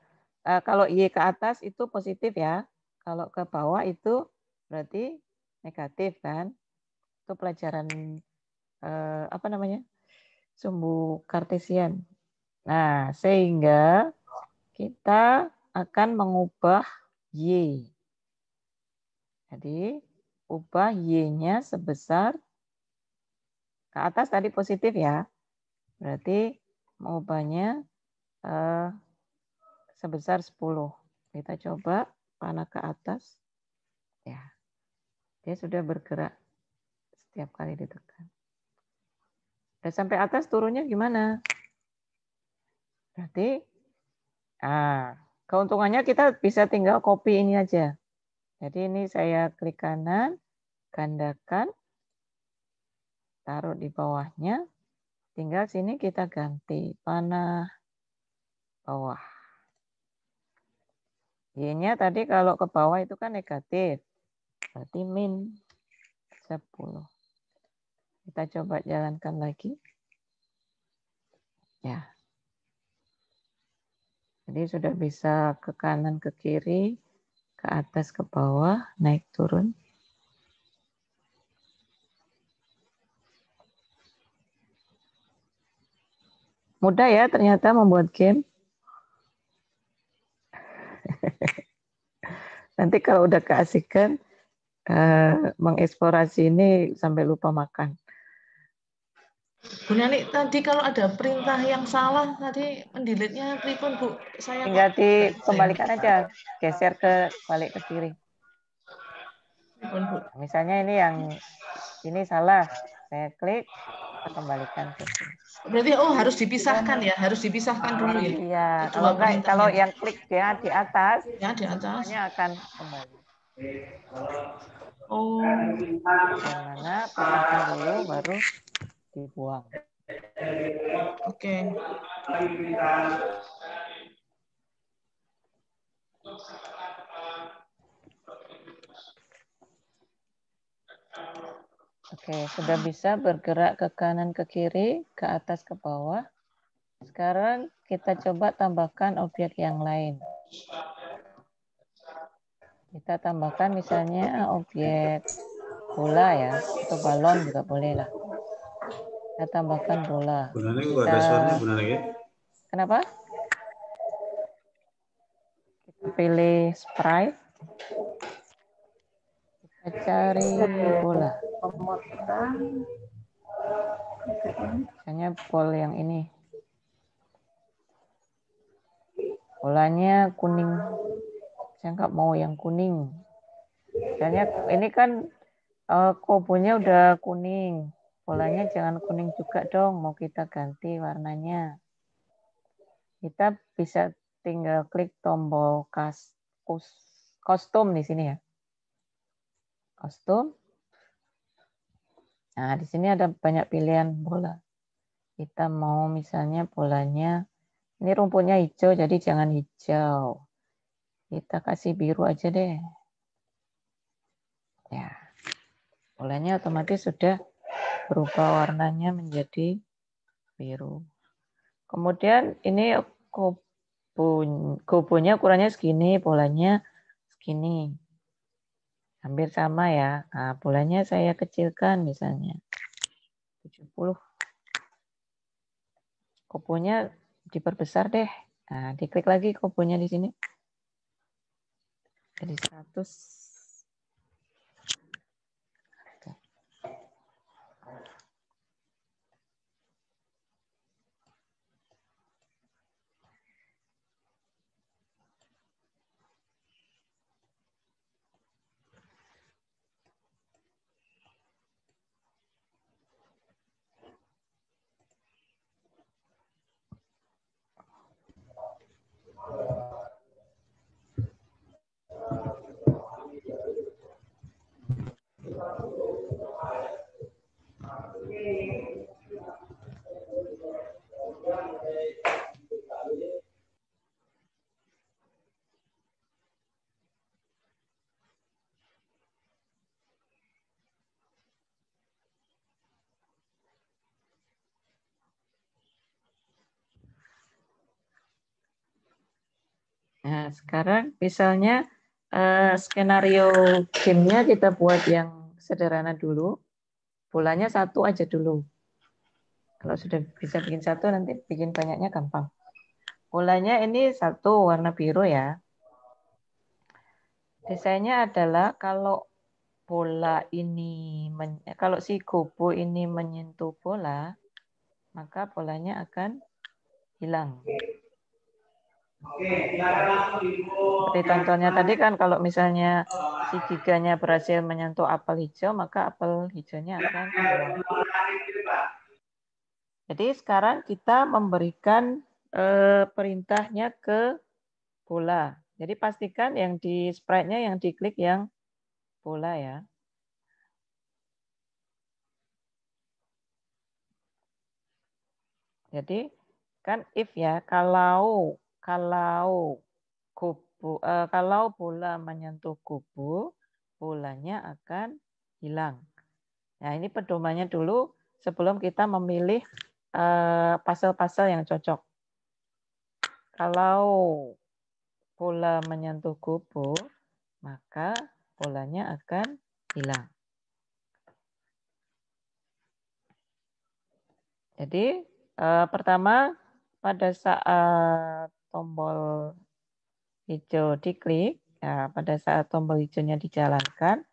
kalau Y ke atas itu positif ya, kalau ke bawah itu berarti negatif kan. Itu pelajaran apa namanya? Sumbu kartesian. Nah, sehingga kita akan mengubah Y. Jadi, ubah Y-nya sebesar ke atas tadi positif ya. Berarti mengubahnya sebesar 10. Kita coba panah ke atas. Ya. Dia sudah bergerak setiap kali ditekan. Dan sampai atas turunnya gimana? Berarti keuntungannya kita bisa tinggal copy ini aja. Jadi ini saya klik kanan, gandakan, taruh di bawahnya. Tinggal sini kita ganti panah bawah. Y-nya tadi kalau ke bawah itu kan negatif. Berarti min 10. Kita coba jalankan lagi. Ya. Jadi sudah bisa ke kanan, ke kiri, ke atas, ke bawah, naik turun. Mudah ya ternyata membuat game. Nanti kalau udah keasikan, mengeksplorasi ini sampai lupa makan. Bu Nani, tadi kalau ada perintah yang salah, tadi mendelete-nya pripun, Bu? Saya tinggal dikembalikan aja, geser ke balik ke kiri. Misalnya ini yang ini salah, saya klik, kita kembalikan ke sini. Berarti harus dipisahkan ya, harus dipisahkan dulu ya. Iya, kalau yang klik dia di atas, ya di atas, semuanya akan kembali. Oh. Bagaimana pisahkan dulu baru dibuang. Oke. Oke, sudah bisa bergerak ke kanan ke kiri, ke atas ke bawah. Sekarang kita coba tambahkan objek yang lain. Kita tambahkan misalnya objek bola ya, atau balon juga boleh lah. Kita tambahkan bola. Kenapa? Kita pilih sprite. Kita cari bola. Misalnya bol yang ini. Bolanya kuning. Saya nggak mau yang kuning. Misalnya ini kan kobonya udah kuning. Bolanya jangan kuning juga dong. Mau kita ganti warnanya. Kita bisa tinggal klik tombol kostum di sini ya. Kostum. Nah, di sini ada banyak pilihan bola. Kita mau misalnya bolanya, ini rumputnya hijau, jadi jangan hijau. Kita kasih biru aja deh. Ya, bolanya otomatis sudah berubah warnanya menjadi biru. Kemudian ini gobonya ukurannya segini, bolanya segini. Hampir sama ya. Nah, bolanya saya kecilkan misalnya 70. Gobonya diperbesar deh. Nah, diklik lagi kobonya di sini. Jadi 100. Nah, sekarang misalnya skenario gamenya kita buat yang sederhana dulu. Bolanya 1 aja dulu. Kalau sudah bisa bikin 1, nanti bikin banyaknya gampang. Bolanya ini 1 warna biru ya. Desainnya adalah kalau bola ini, kalau si gobo ini menyentuh bola, maka bolanya akan hilang. Seperti contohnya tadi kan, kalau misalnya si giganya berhasil menyentuh apel hijau, maka apel hijaunya akan hilang. Jadi sekarang kita memberikan perintahnya ke bola. Jadi pastikan yang di sprite-nya yang diklik yang bola ya. Jadi kan if ya, kalau bola menyentuh kubu, bolanya akan hilang. Nah, ini pedomannya dulu sebelum kita memilih pasal-pasal yang cocok. Kalau bola menyentuh kubu, maka bolanya akan hilang. Jadi pertama, pada saat tombol hijau diklik, ya, pada saat tombol hijaunya dijalankan,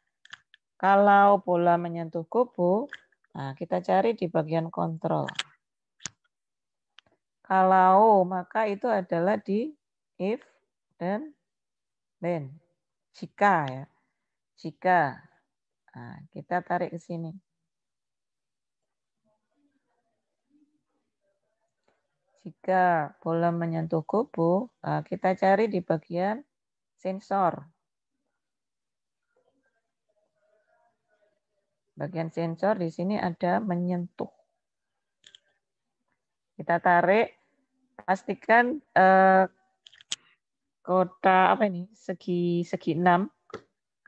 kalau bola menyentuh kubu, nah kita cari di bagian kontrol. Kalau, maka itu adalah di if dan then. Jika ya. Jika. Nah, kita tarik ke sini. Jika bola menyentuh kubu, nah kita cari di bagian sensor. Bagian sensor di sini ada menyentuh. Kita tarik, pastikan kotak apa ini? Segi 6.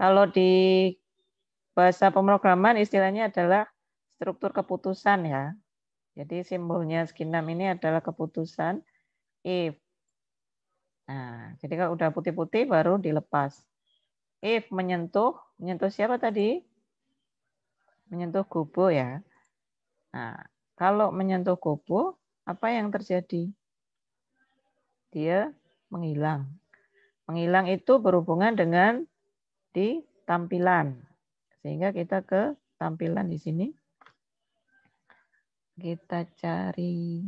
Kalau di bahasa pemrograman istilahnya adalah struktur keputusan ya. Jadi simbolnya segi 6 ini adalah keputusan if. Nah, jadi kalau udah putih-putih baru dilepas. If menyentuh siapa tadi? Menyentuh kubu ya. Nah, kalau menyentuh kubu, apa yang terjadi? Dia menghilang. Menghilang itu berhubungan dengan di tampilan. Sehingga kita ke tampilan di sini. Kita cari.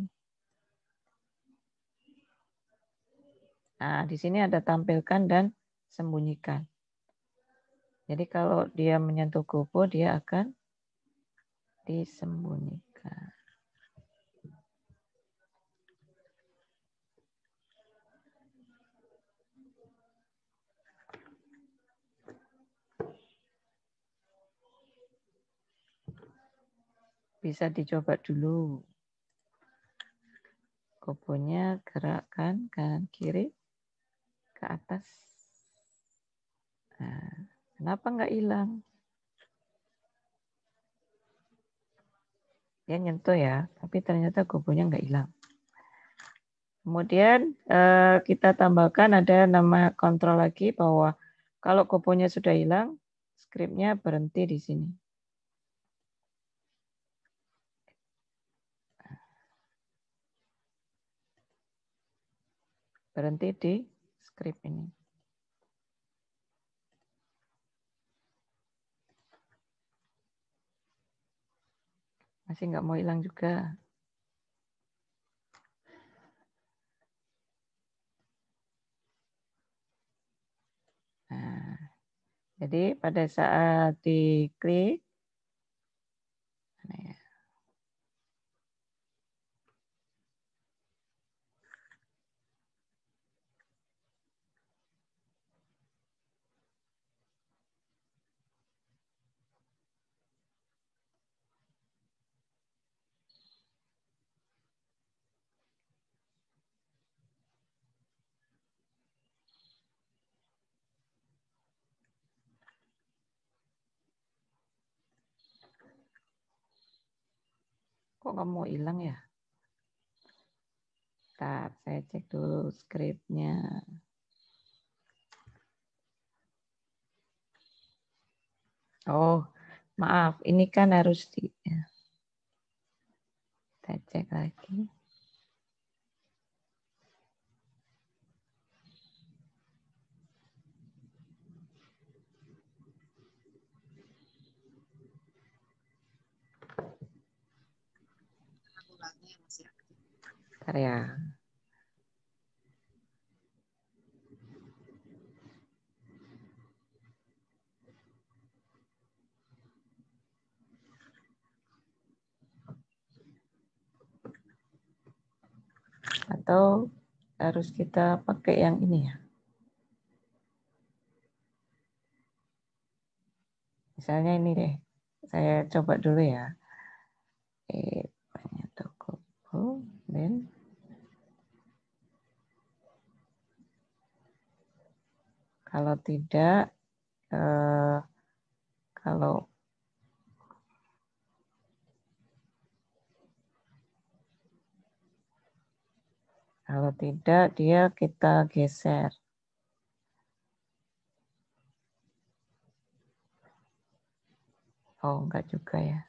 Nah, di sini ada tampilkan dan sembunyikan. Jadi kalau dia menyentuh kubu, dia akan disembunyikan. Bisa dicoba dulu. Kubunya gerakkan kanan kiri ke atas. Nah, kenapa nggak hilang? Dia nyentuh ya, tapi ternyata kubunya nggak hilang. Kemudian kita tambahkan ada nama kontrol lagi bahwa kalau kubunya sudah hilang, skripnya berhenti di sini. Berhenti di skrip ini. Masih nggak mau hilang juga. Nah, jadi pada saat diklik, kok nggak mau hilang ya? Bentar, saya cek dulu skripnya. Oh, maaf, ini kan harus di... Kita cek lagi. Bentar ya. Atau harus kita pakai yang ini ya. Misalnya ini deh. Saya coba dulu ya. Banyak toko. Dan kalau tidak, kalau tidak dia kita geser. Oh, enggak juga ya.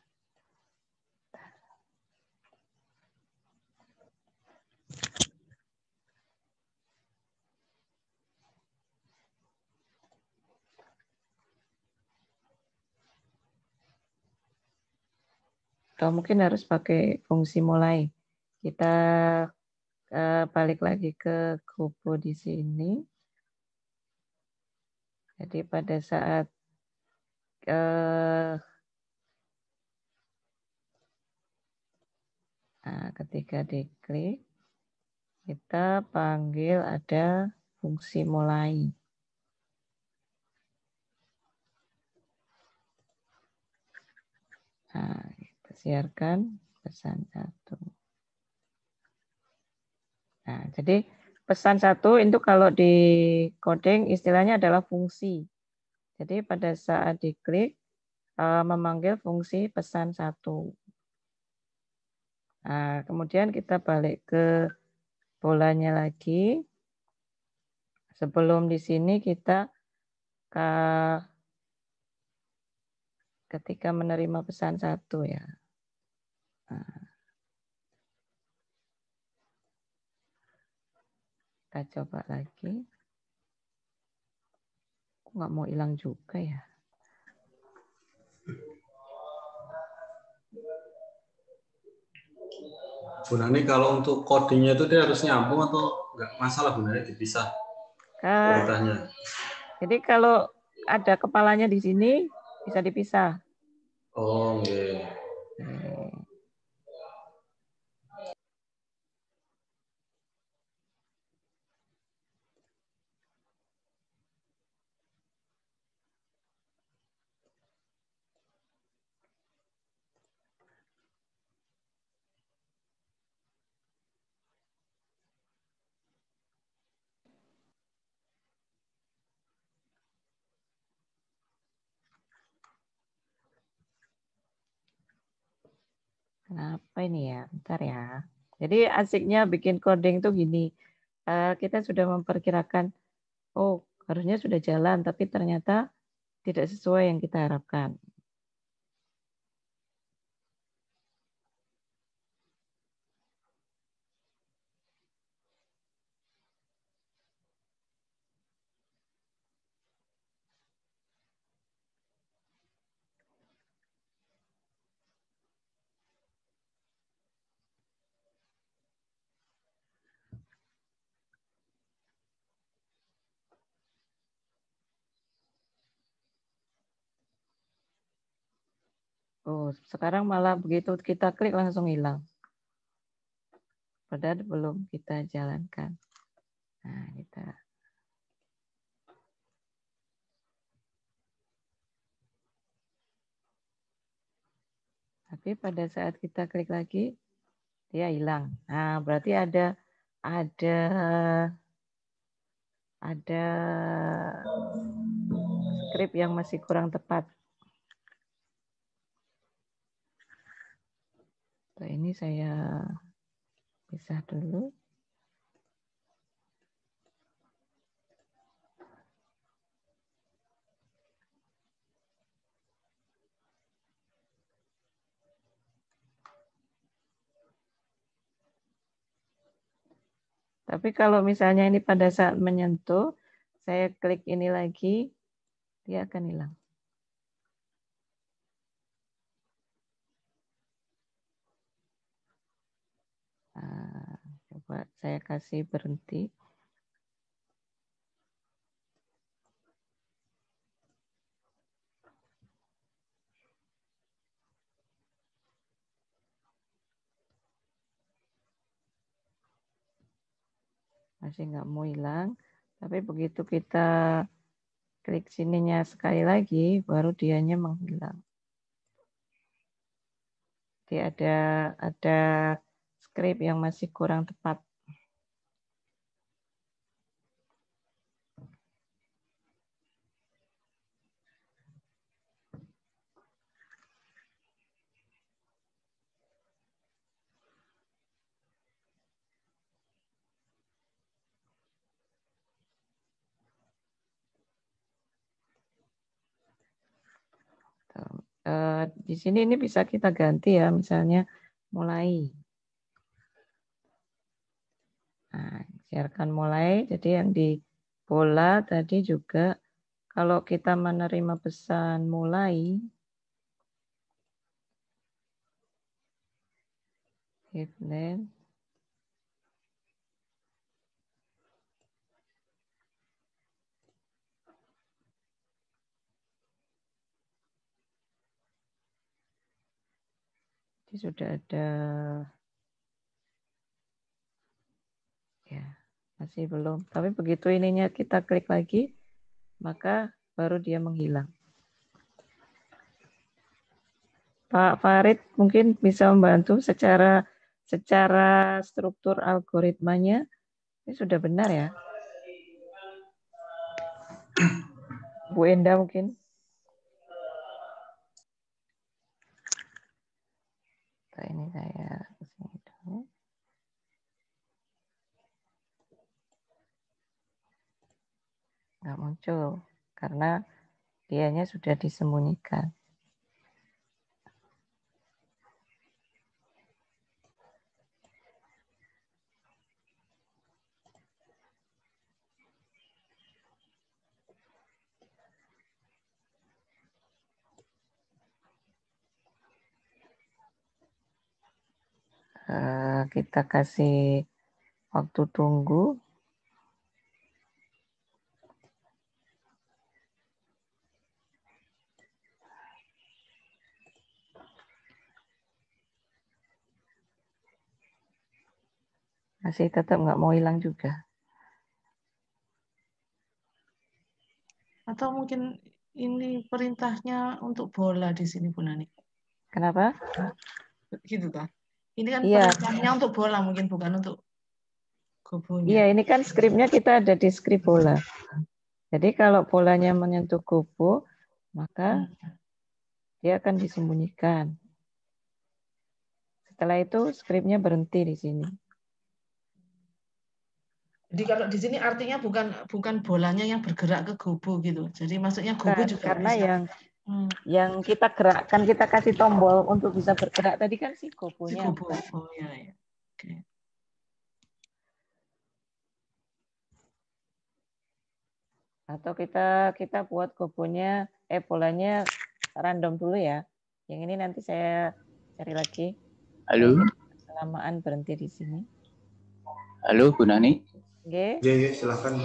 Atau mungkin harus pakai fungsi mulai. Kita balik lagi ke kubu di sini. Jadi pada saat ketika diklik, kita panggil ada fungsi mulai. Nah, kita siarkan pesan 1. Nah, jadi pesan 1 itu kalau di coding istilahnya adalah fungsi. Jadi pada saat diklik memanggil fungsi pesan 1. Nah, kemudian kita balik ke bolanya lagi. Sebelum di sini kita ketika menerima pesan 1 ya. Nah, kita coba lagi. Kok nggak mau hilang juga ya? Bu Nani, kalau untuk codingnya itu dia harus nyambung atau nggak masalah Bu Nani dipisah perintahnya? Jadi kalau ada kepalanya di sini bisa dipisah. Oh, oke. Kenapa ini ya? Bentar ya. Jadi asiknya bikin coding tuh gini. Kita sudah memperkirakan, oh harusnya sudah jalan, tapi ternyata tidak sesuai yang kita harapkan. Oh, sekarang malah begitu kita klik langsung hilang. Padahal belum kita jalankan. Nah, kita. Tapi pada saat kita klik lagi, dia hilang. Nah, berarti ada skrip yang masih kurang tepat. Nah, ini saya pisah dulu. Tapi kalau misalnya ini pada saat menyentuh, saya klik ini lagi, dia akan hilang. Nah, coba saya kasih berhenti. Masih nggak mau hilang, tapi begitu kita klik sininya sekali lagi, baru dianya menghilang. Jadi ada skrip yang masih kurang tepat. Di sini ini bisa kita ganti ya, misalnya mulai. Nah, siarkan mulai, jadi yang di bola tadi juga kalau kita menerima pesan mulai, headline, ini sudah ada, ya masih belum. Tapi begitu ininya kita klik lagi, maka baru dia menghilang. Pak Farid mungkin bisa membantu secara struktur algoritmanya. Ini sudah benar ya? Bu Enda mungkin. Nah, ini saya kesini dulu. Nggak muncul karena dianya sudah disembunyikan. Kita kasih waktu tunggu. Masih tetap nggak mau hilang juga. Atau mungkin ini perintahnya untuk bola di sini, Bu Nani. Kenapa? Gitu kan? Ini kan iya. Perintahnya untuk bola, mungkin bukan untuk kubunya. Iya, ini kan skripnya kita ada di skrip bola. Jadi kalau bolanya menyentuh kubu, maka dia akan disembunyikan. Setelah itu skripnya berhenti di sini. Jadi kalau di sini artinya bukan bolanya yang bergerak ke gobo gitu. Jadi maksudnya gobo juga karena bisa. Yang kita gerakkan, kita kasih tombol untuk bisa bergerak tadi kan si gobonya. Si gobo. Oh iya ya. Oke. Atau kita buat gobonya bolanya random dulu ya. Yang ini nanti saya cari lagi. Halo. Kelamaan berhenti di sini. Halo Bu Nani. Oke. Silakan.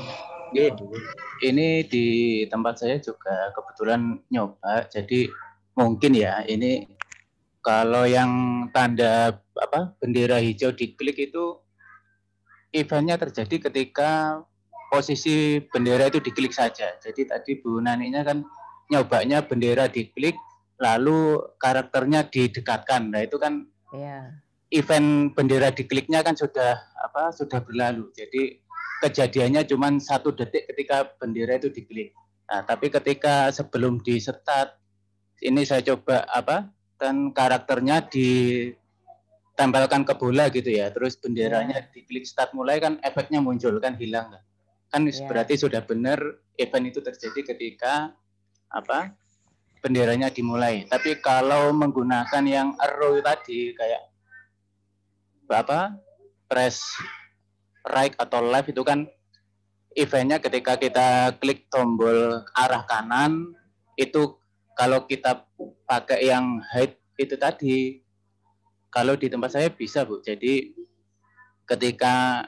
Ini di tempat saya juga kebetulan nyoba, jadi mungkin ya ini Kalau yang tanda bendera hijau diklik itu eventnya terjadi ketika posisi bendera itu diklik saja. Jadi tadi Bu Naninya kan nyobanya bendera diklik lalu karakternya didekatkan. Nah, itu kan event bendera dikliknya kan sudah berlalu. Jadi kejadiannya cuma 1 detik ketika bendera itu diklik. Nah, tapi ketika sebelum di start ini saya coba dan karakternya ditempelkan ke bola gitu ya, terus benderanya diklik start mulai kan efeknya muncul kan, hilang kan berarti sudah benar event itu terjadi ketika benderanya dimulai. Tapi kalau menggunakan yang arrow tadi kayak press right atau left itu kan eventnya ketika kita klik tombol arah kanan itu. Kalau kita pakai yang hide itu tadi, kalau di tempat saya bisa Bu. Jadi ketika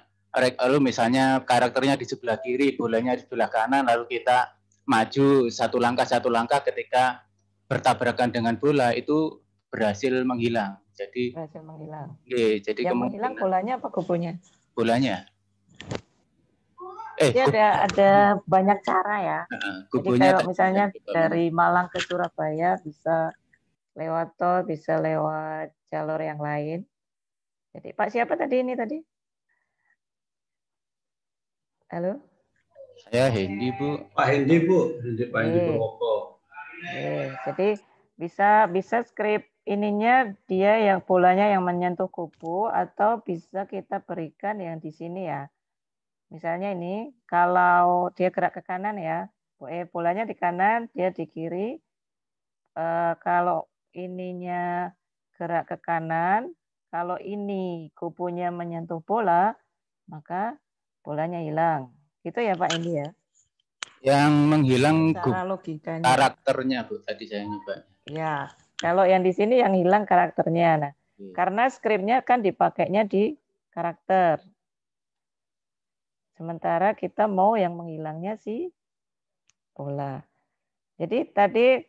misalnya karakternya di sebelah kiri, bolanya di sebelah kanan, lalu kita maju satu langkah ketika bertabrakan dengan bola itu berhasil menghilang. Jadi berhasil menghilang. Jadi yang menghilang bolanya apa kubunya? Bolanya. Jadi ada banyak cara ya. Jadi kalau misalnya dari Malang ke Surabaya bisa lewat tol, bisa lewat jalur yang lain. Jadi Pak siapa tadi ini tadi? Halo? Saya Hendy Bu. Pak Hendy Bu. Pak Hendy Purwoko. Jadi bisa script ininya dia yang bolanya yang menyentuh kubu atau bisa kita berikan yang di sini ya. Misalnya ini, kalau dia gerak ke kanan ya, bolanya di kanan, dia di kiri. Kalau ininya gerak ke kanan, kalau ini kubunya menyentuh bola, maka bolanya hilang. Gitu ya Pak Indi ya? Yang menghilang karakternya Bu, tadi saya nyoba. Ya, kalau yang di sini yang hilang karakternya. Nah, karena skripnya kan dipakainya di karakter. Sementara kita mau yang menghilangnya si bola. Jadi tadi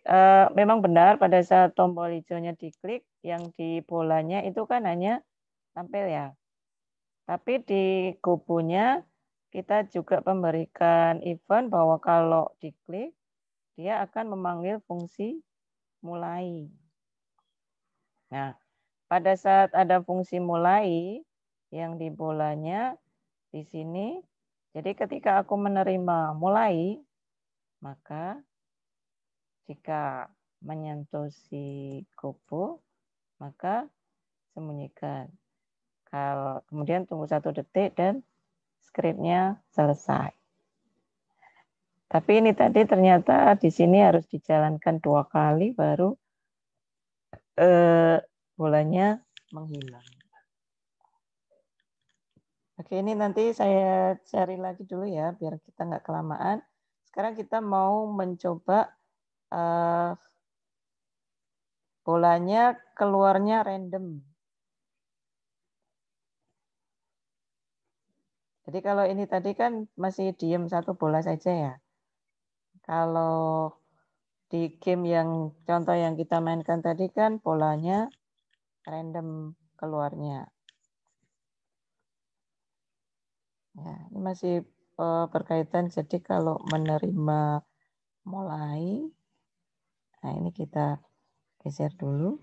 memang benar pada saat tombol hijaunya diklik, yang di bolanya itu kan hanya tampil ya. Tapi di kubunya kita juga memberikan event bahwa kalau diklik, dia akan memanggil fungsi mulai. Nah, pada saat ada fungsi mulai, yang di bolanya di sini, jadi ketika aku menerima mulai, maka jika menyentuh si kubu, maka sembunyikan. Kemudian tunggu 1 detik dan skripnya selesai. Tapi ini tadi ternyata di sini harus dijalankan 2 kali baru bolanya menghilang. Oke, ini nanti saya cari lagi dulu ya, biar kita nggak kelamaan. Sekarang kita mau mencoba bolanya keluarnya random. Jadi kalau ini tadi kan masih diem 1 bola saja ya. Kalau di game yang contoh yang kita mainkan tadi kan bolanya random keluarnya. Ya, ini masih berkaitan. Jadi kalau menerima mulai, nah ini kita geser dulu.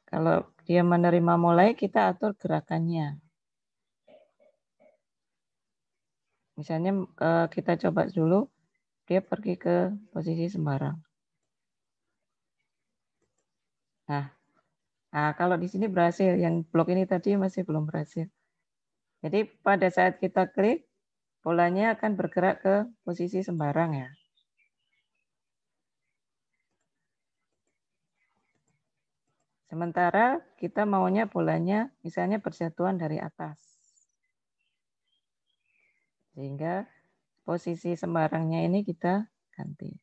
Kalau dia menerima mulai, kita atur gerakannya. Misalnya kita coba dulu, dia pergi ke posisi sembarang. Nah, kalau di sini berhasil, yang blok ini tadi masih belum berhasil. Jadi pada saat kita klik, bolanya akan bergerak ke posisi sembarang ya. Sementara kita maunya bolanya misalnya berjatuhan dari atas. Sehingga posisi sembarangnya ini kita ganti.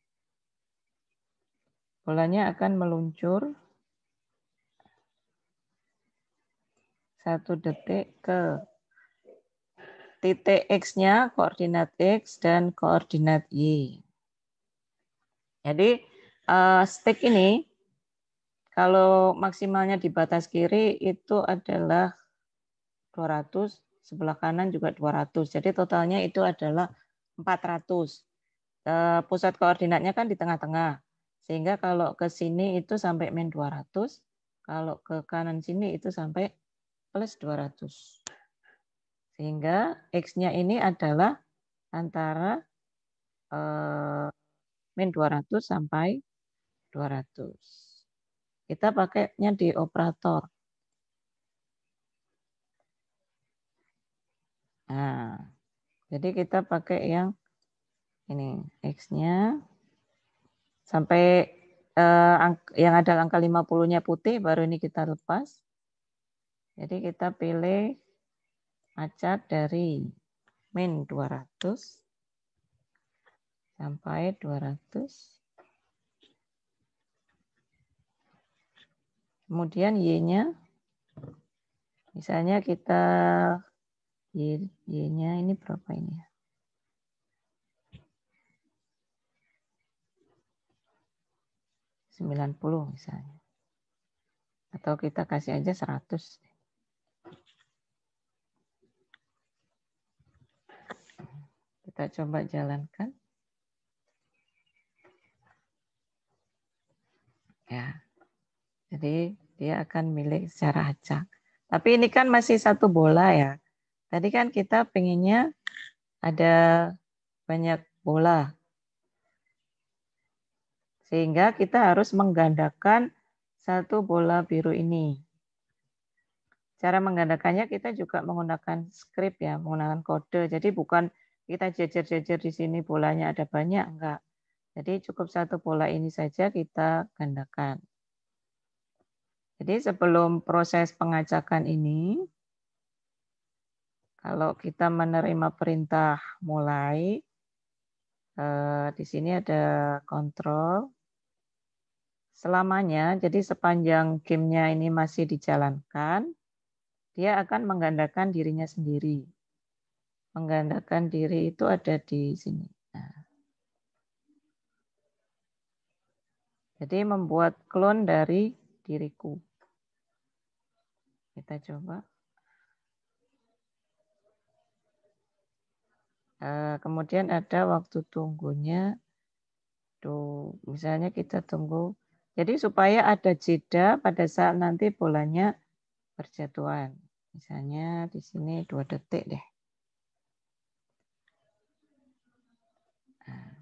Bolanya akan meluncur 1 detik ke titik X-nya, koordinat X dan koordinat Y. Jadi stick ini kalau maksimalnya di batas kiri itu adalah 200, sebelah kanan juga 200. Jadi totalnya itu adalah 400. Pusat koordinatnya kan di tengah-tengah. Sehingga kalau ke sini itu sampai min 200, kalau ke kanan sini itu sampai plus 200. Sehingga X-nya ini adalah antara min 200 sampai 200. Kita pakainya di operator. Nah, jadi kita pakai yang ini X-nya sampai yang ada angka 50-nya putih, baru ini kita lepas. Jadi kita pilih acak dari min 200 sampai 200. Kemudian Y-nya, misalnya kita Y-nya ini berapa ini ya? 90 misalnya. Atau kita kasih aja 100. Kita coba jalankan. Ya. Jadi dia akan milih secara acak. Tapi ini kan masih satu bola ya. Tadi kan kita pengennya ada banyak bola. Sehingga kita harus menggandakan satu bola biru ini. Cara menggandakannya kita juga menggunakan script ya, menggunakan kode. Jadi bukan kita jejer-jejer di sini bolanya ada banyak, enggak. Jadi cukup satu bola ini saja kita gandakan. Jadi sebelum proses pengacakan ini, kalau kita menerima perintah mulai, di sini ada kontrol. Selamanya, jadi sepanjang gamenya ini masih dijalankan, dia akan menggandakan dirinya sendiri. Menggandakan diri itu ada di sini. Nah. Jadi membuat klon dari diriku. Kita coba. Kemudian ada waktu tunggunya. Tuh, misalnya kita tunggu. Jadi supaya ada jeda pada saat nanti bolanya berjatuhan. Misalnya di sini 2 detik deh. Nah.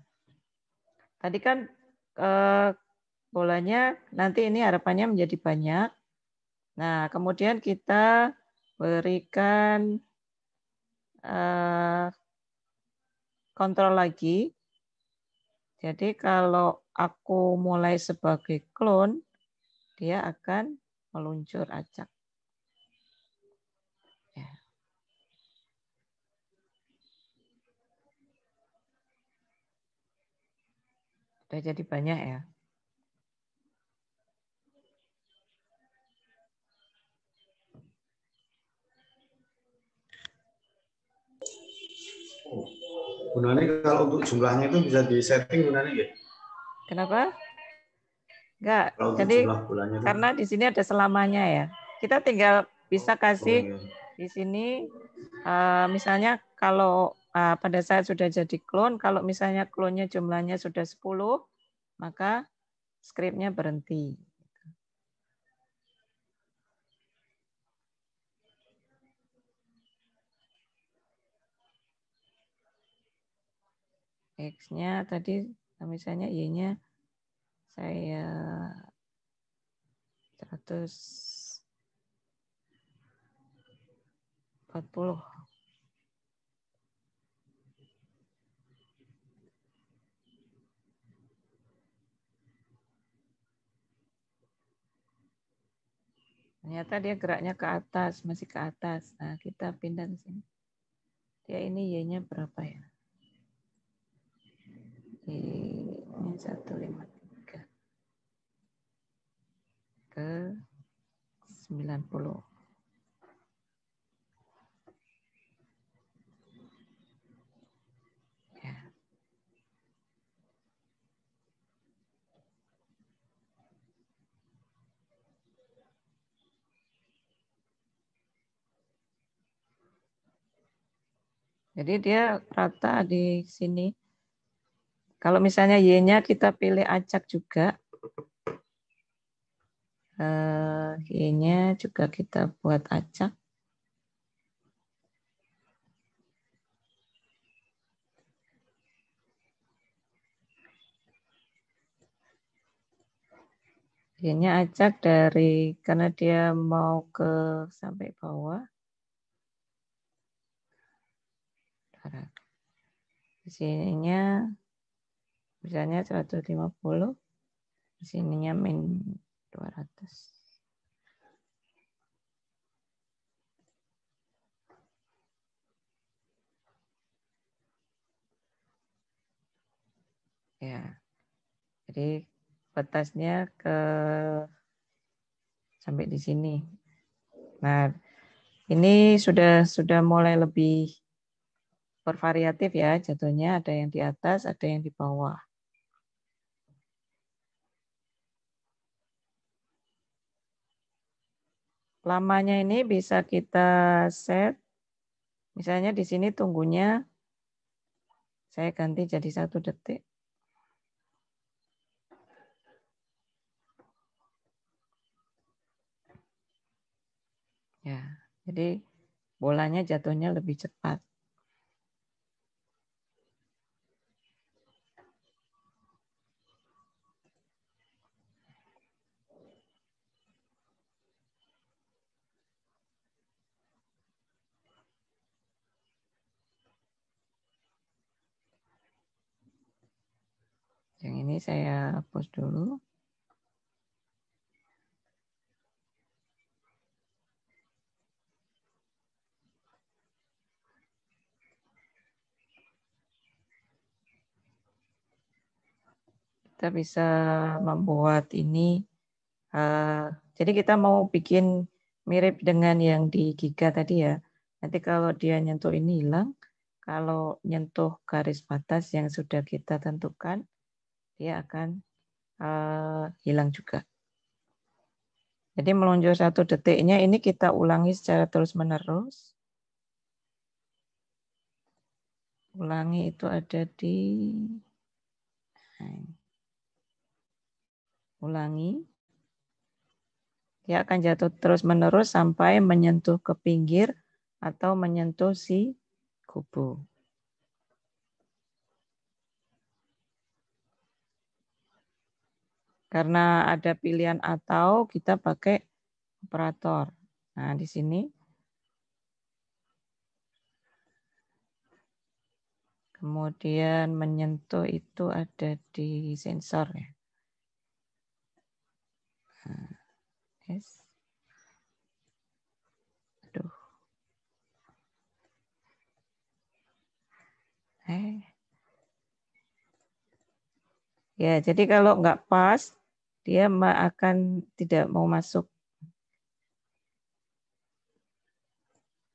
Tadi kan bolanya nanti ini harapannya menjadi banyak. Nah, kemudian kita berikan kontrol lagi. Jadi kalau aku mulai sebagai klon, dia akan meluncur acak. Ya. Sudah jadi banyak ya. Bu Nani, kalau untuk jumlahnya itu bisa di-setting, Bu Nani, ya? Kenapa? Enggak. Kalau Jadi bulannya itu. karena di sini ada selamanya ya. Kita tinggal bisa kasih di sini misalnya kalau pada saat sudah jadi klon, kalau misalnya klonnya jumlahnya sudah 10, maka skripnya berhenti. X-nya tadi misalnya Y-nya saya 140. Ternyata dia geraknya ke atas, masih ke atas. Nah, kita pindah ke sini. Dia ini Y-nya berapa ya? Y-nya 153 ke 90. Jadi dia rata di sini. Kalau misalnya Y-nya kita pilih acak juga, Y-nya juga kita buat acak. Y-nya acak dari, karena dia mau ke sampai bawah. Di sininya misalnya 150, di sininya min 200. Ya, jadi batasnya ke sampai di sini. Nah, ini sudah mulai lebih bervariatif ya jatuhnya, ada yang di atas, ada yang di bawah. Lamanya ini bisa kita set, misalnya di sini tunggunya saya ganti jadi 1 detik. Ya, jadi bolanya jatuhnya lebih cepat. Yang ini saya hapus dulu. Kita bisa membuat ini, jadi kita mau bikin mirip dengan yang di Giga tadi ya. Nanti kalau dia nyentuh ini hilang, kalau nyentuh garis batas yang sudah kita tentukan, dia akan hilang juga. Jadi meluncur 1 detiknya ini kita ulangi secara terus-menerus. Ulangi itu ada di ulangi. Dia akan jatuh terus-menerus sampai menyentuh ke pinggir atau menyentuh si kubu. Karena ada pilihan atau kita pakai operator. Nah, di sini. Kemudian menyentuh itu ada di sensor ya. Nah, yes. Aduh. Ya, jadi kalau nggak pas, dia akan tidak mau masuk.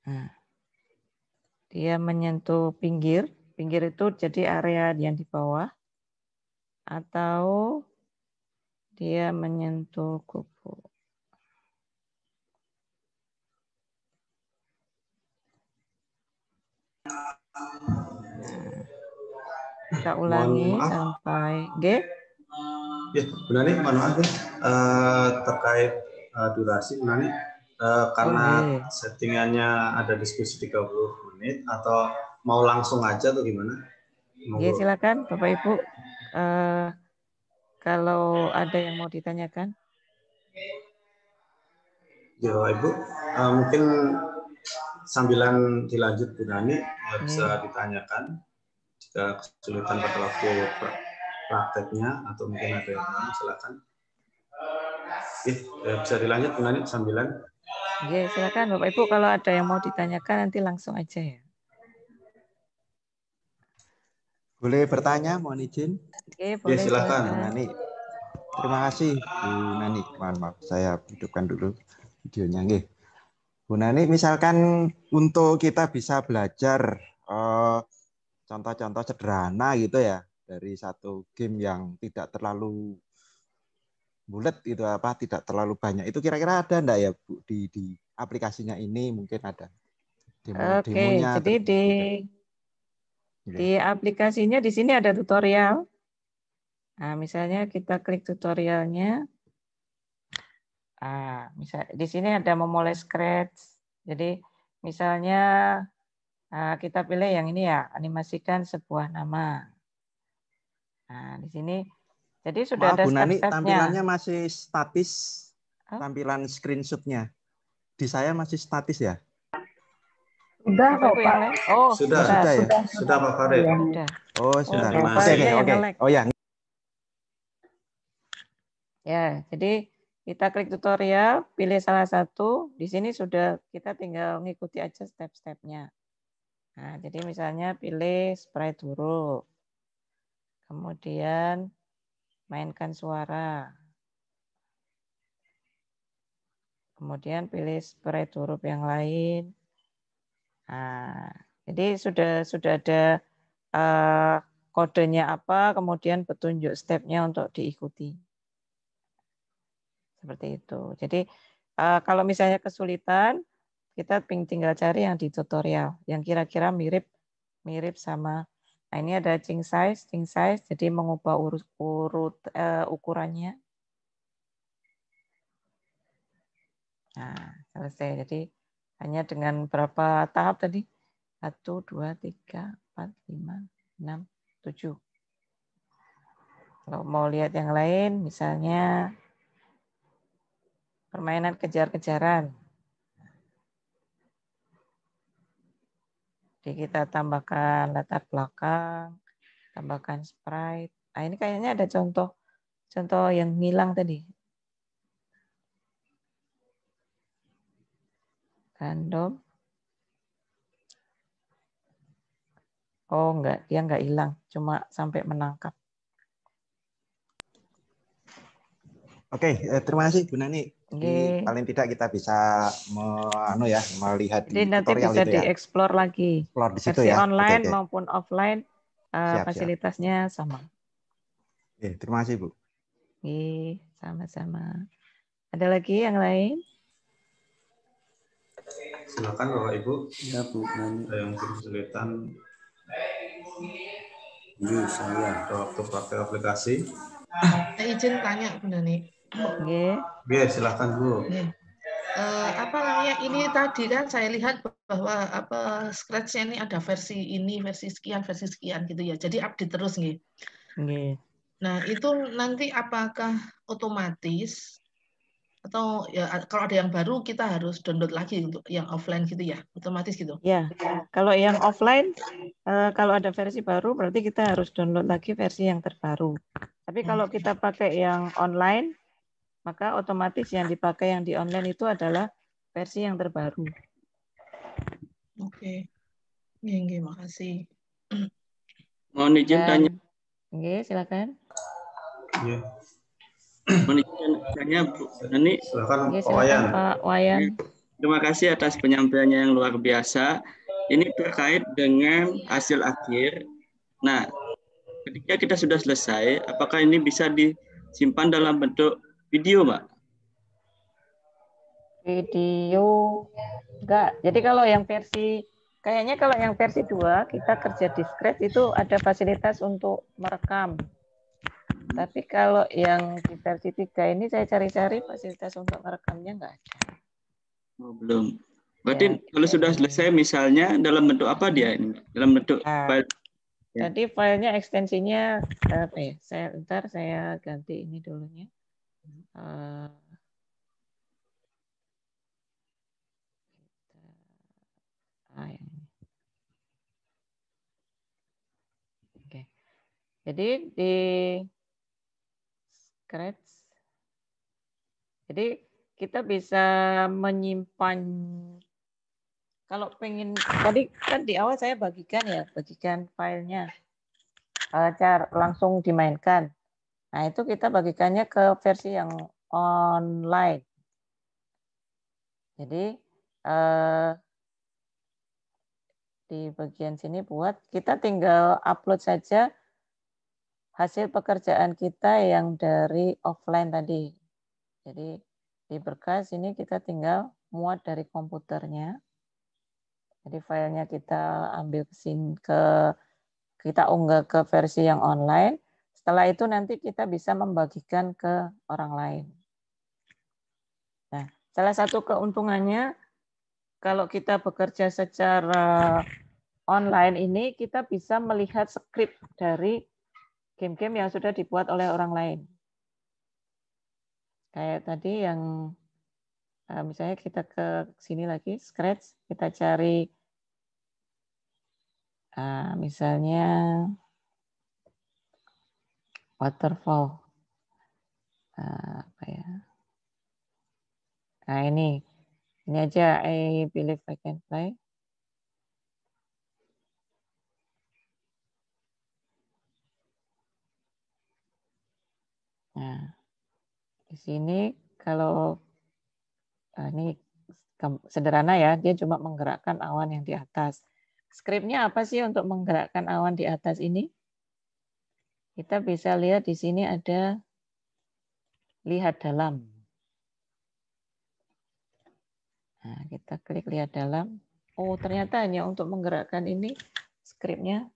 Nah, dia menyentuh pinggir. Pinggir itu jadi area yang di bawah. Atau dia menyentuh kubu. Kita ulangi sampai G. Ya, Bu Nani, mohon maaf terkait durasi, Bu Nani, karena settingannya ada diskusi 30 menit atau mau langsung aja atau gimana? Ya, silakan Bapak Ibu. Kalau ada yang mau ditanyakan. Ya, Bapak Ibu, mungkin sambilan dilanjut Bu Nani bisa ditanyakan jika kesulitan pada waktu prakteknya atau mungkin ada yang lain, silakan. Bisa dilanjut Bu Nani sambilan. Ya, silakan Bapak Ibu, kalau ada yang mau ditanyakan nanti langsung aja ya. Boleh bertanya, mohon izin. Oke, boleh, silakan. Bu Nani. Terima kasih Bu Nani. Maaf, saya hidupkan dulu videonya. Nggih. Bu Nani, misalkan untuk kita bisa belajar contoh-contoh sederhana gitu ya dari satu game yang tidak terlalu bulat itu tidak terlalu banyak. Itu kira-kira ada enggak ya Bu di aplikasinya ini mungkin ada demonya. Oke, jadi Di aplikasinya di sini ada tutorial. Nah, misalnya kita klik tutorialnya. Misal di sini ada memulai scratch. Jadi misalnya kita pilih yang ini ya, animasikan sebuah nama. Nah, di sini jadi sudah Maaf, ada Bu Nani, step-stepnya. tampilannya masih statis, tampilan screenshot-nya. Di saya masih statis ya? Sudah kok, Pak. Oh, Sudah ya? Sudah Pak Farid. Sudah. Oh, sudah. terima Oke, kasih. oke. Oh ya. Ya, jadi kita klik tutorial, pilih salah satu. Di sini sudah kita tinggal mengikuti aja step-stepnya. Nah, jadi misalnya pilih sprite huruf. Kemudian mainkan suara. Kemudian pilih sprite huruf yang lain. Nah, jadi sudah ada kodenya apa, kemudian petunjuk stepnya untuk diikuti. Seperti itu. Jadi kalau misalnya kesulitan, kita tinggal cari yang di tutorial, yang kira-kira mirip sama. Nah, ini ada ching size, jadi mengubah ukurannya. Nah, selesai. Jadi hanya dengan berapa tahap tadi? 1, 2, 3, 4, 5, 6, 7. Kalau mau lihat yang lain, misalnya permainan kejar-kejaran. Jadi kita tambahkan latar belakang, tambahkan sprite. Nah, ini kayaknya ada contoh yang hilang tadi. Random. Oh, enggak, dia enggak hilang, cuma sampai menangkap. Oke, terima kasih Bu Nani. Jadi, paling tidak kita bisa melihat Jadi di nanti tutorial bisa itu ya. dieksplor lagi. Explore di situ versi ya. online Oke. maupun offline Siap. fasilitasnya sama. Oke, terima kasih Bu. Oke, sama-sama. Ada lagi yang lain? Silakan Bapak Ibu. Ya Bu Nani. Ada yang kesulitan. Ini saya waktu pakai aplikasi. Izin tanya Bu Nani. Oke, silakan Bu. Apa namanya ini tadi kan saya lihat bahwa scratch-nya ini ada versi sekian gitu ya. Jadi update terus nih. Nah, itu nanti apakah otomatis atau ya kalau ada yang baru kita harus download lagi untuk yang offline gitu ya, otomatis gitu. Ya, kalau yang offline kalau ada versi baru berarti kita harus download lagi versi yang terbaru. Tapi kalau kita pakai yang online, maka otomatis yang dipakai yang di online itu adalah versi yang terbaru. Oke. Nggih, makasih. Mohon izin tanya. Oke, silakan. Iya. Mohon izin tanya Bu Nani. Silakan Pak Wayan. Pak Wayan. Terima kasih atas penyampaiannya yang luar biasa. Ini terkait dengan hasil akhir. Nah, ketika kita sudah selesai, apakah ini bisa disimpan dalam bentuk video, Mbak? Video enggak. Jadi kalau yang versi kalau yang versi 2 kita kerja di Scratch itu ada fasilitas untuk merekam. Tapi kalau yang di versi 3 ini saya cari-cari fasilitas untuk merekamnya enggak ada. Oh, belum. Berarti kalau sudah selesai misalnya dalam bentuk apa dia ini? Dalam bentuk file. Jadi filenya ekstensinya apa ya? Saya ganti ini dulunya. Oke. Jadi di Scratch. Jadi kita bisa menyimpan kalau pengen tadi kan di awal saya bagikan filenya cara langsung dimainkan. Nah, itu kita bagikannya ke versi yang online. Jadi di bagian sini kita tinggal upload saja hasil pekerjaan kita yang dari offline tadi. Jadi di berkas ini kita tinggal muat dari komputernya. Jadi filenya kita ambil ke kita unggah ke versi yang online. Setelah itu nanti kita bisa membagikan ke orang lain. Nah, salah satu keuntungannya kalau kita bekerja secara online ini, kita bisa melihat skrip dari game-game yang sudah dibuat oleh orang lain. Kayak tadi yang misalnya kita ke sini lagi, Scratch, kita cari misalnya waterfall. Apa ya? Nah ini aja, I believe I can fly. Nah, di sini kalau ini sederhana ya, dia cuma menggerakkan awan yang di atas. Skripnya apa sih untuk menggerakkan awan di atas ini? Kita bisa lihat di sini ada lihat dalam. Nah, kita klik lihat dalam. Oh, ternyata hanya untuk menggerakkan ini skripnya.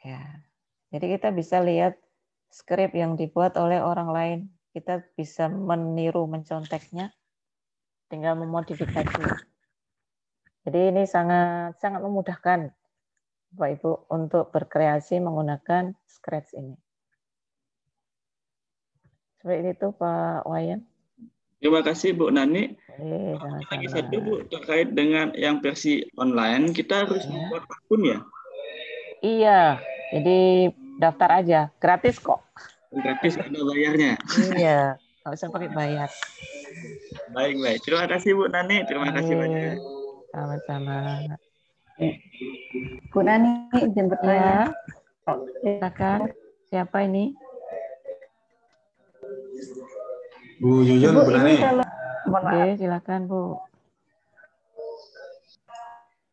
Ya. Jadi kita bisa lihat skrip yang dibuat oleh orang lain. Kita bisa meniru, menconteknya, tinggal memodifikasi. Jadi ini sangat memudahkan Bapak Ibu untuk berkreasi menggunakan Scratch ini. Seperti itu Pak Wayan. Terima kasih Bu Nani. Lagi satu Bu, terkait dengan yang versi online, kita harus membuat akun ya? Iya, jadi daftar aja, gratis kok. Gratis, ada bayarnya. Iya, nggak usah pakai bayar. Baik. Terima kasih Bu Nani, terima kasih banyak. Sama-sama. Bu Nani, izin bertanya. Silakan. Siapa ini? Bu Yuyun, Bu Nani. Oke, silakan Bu.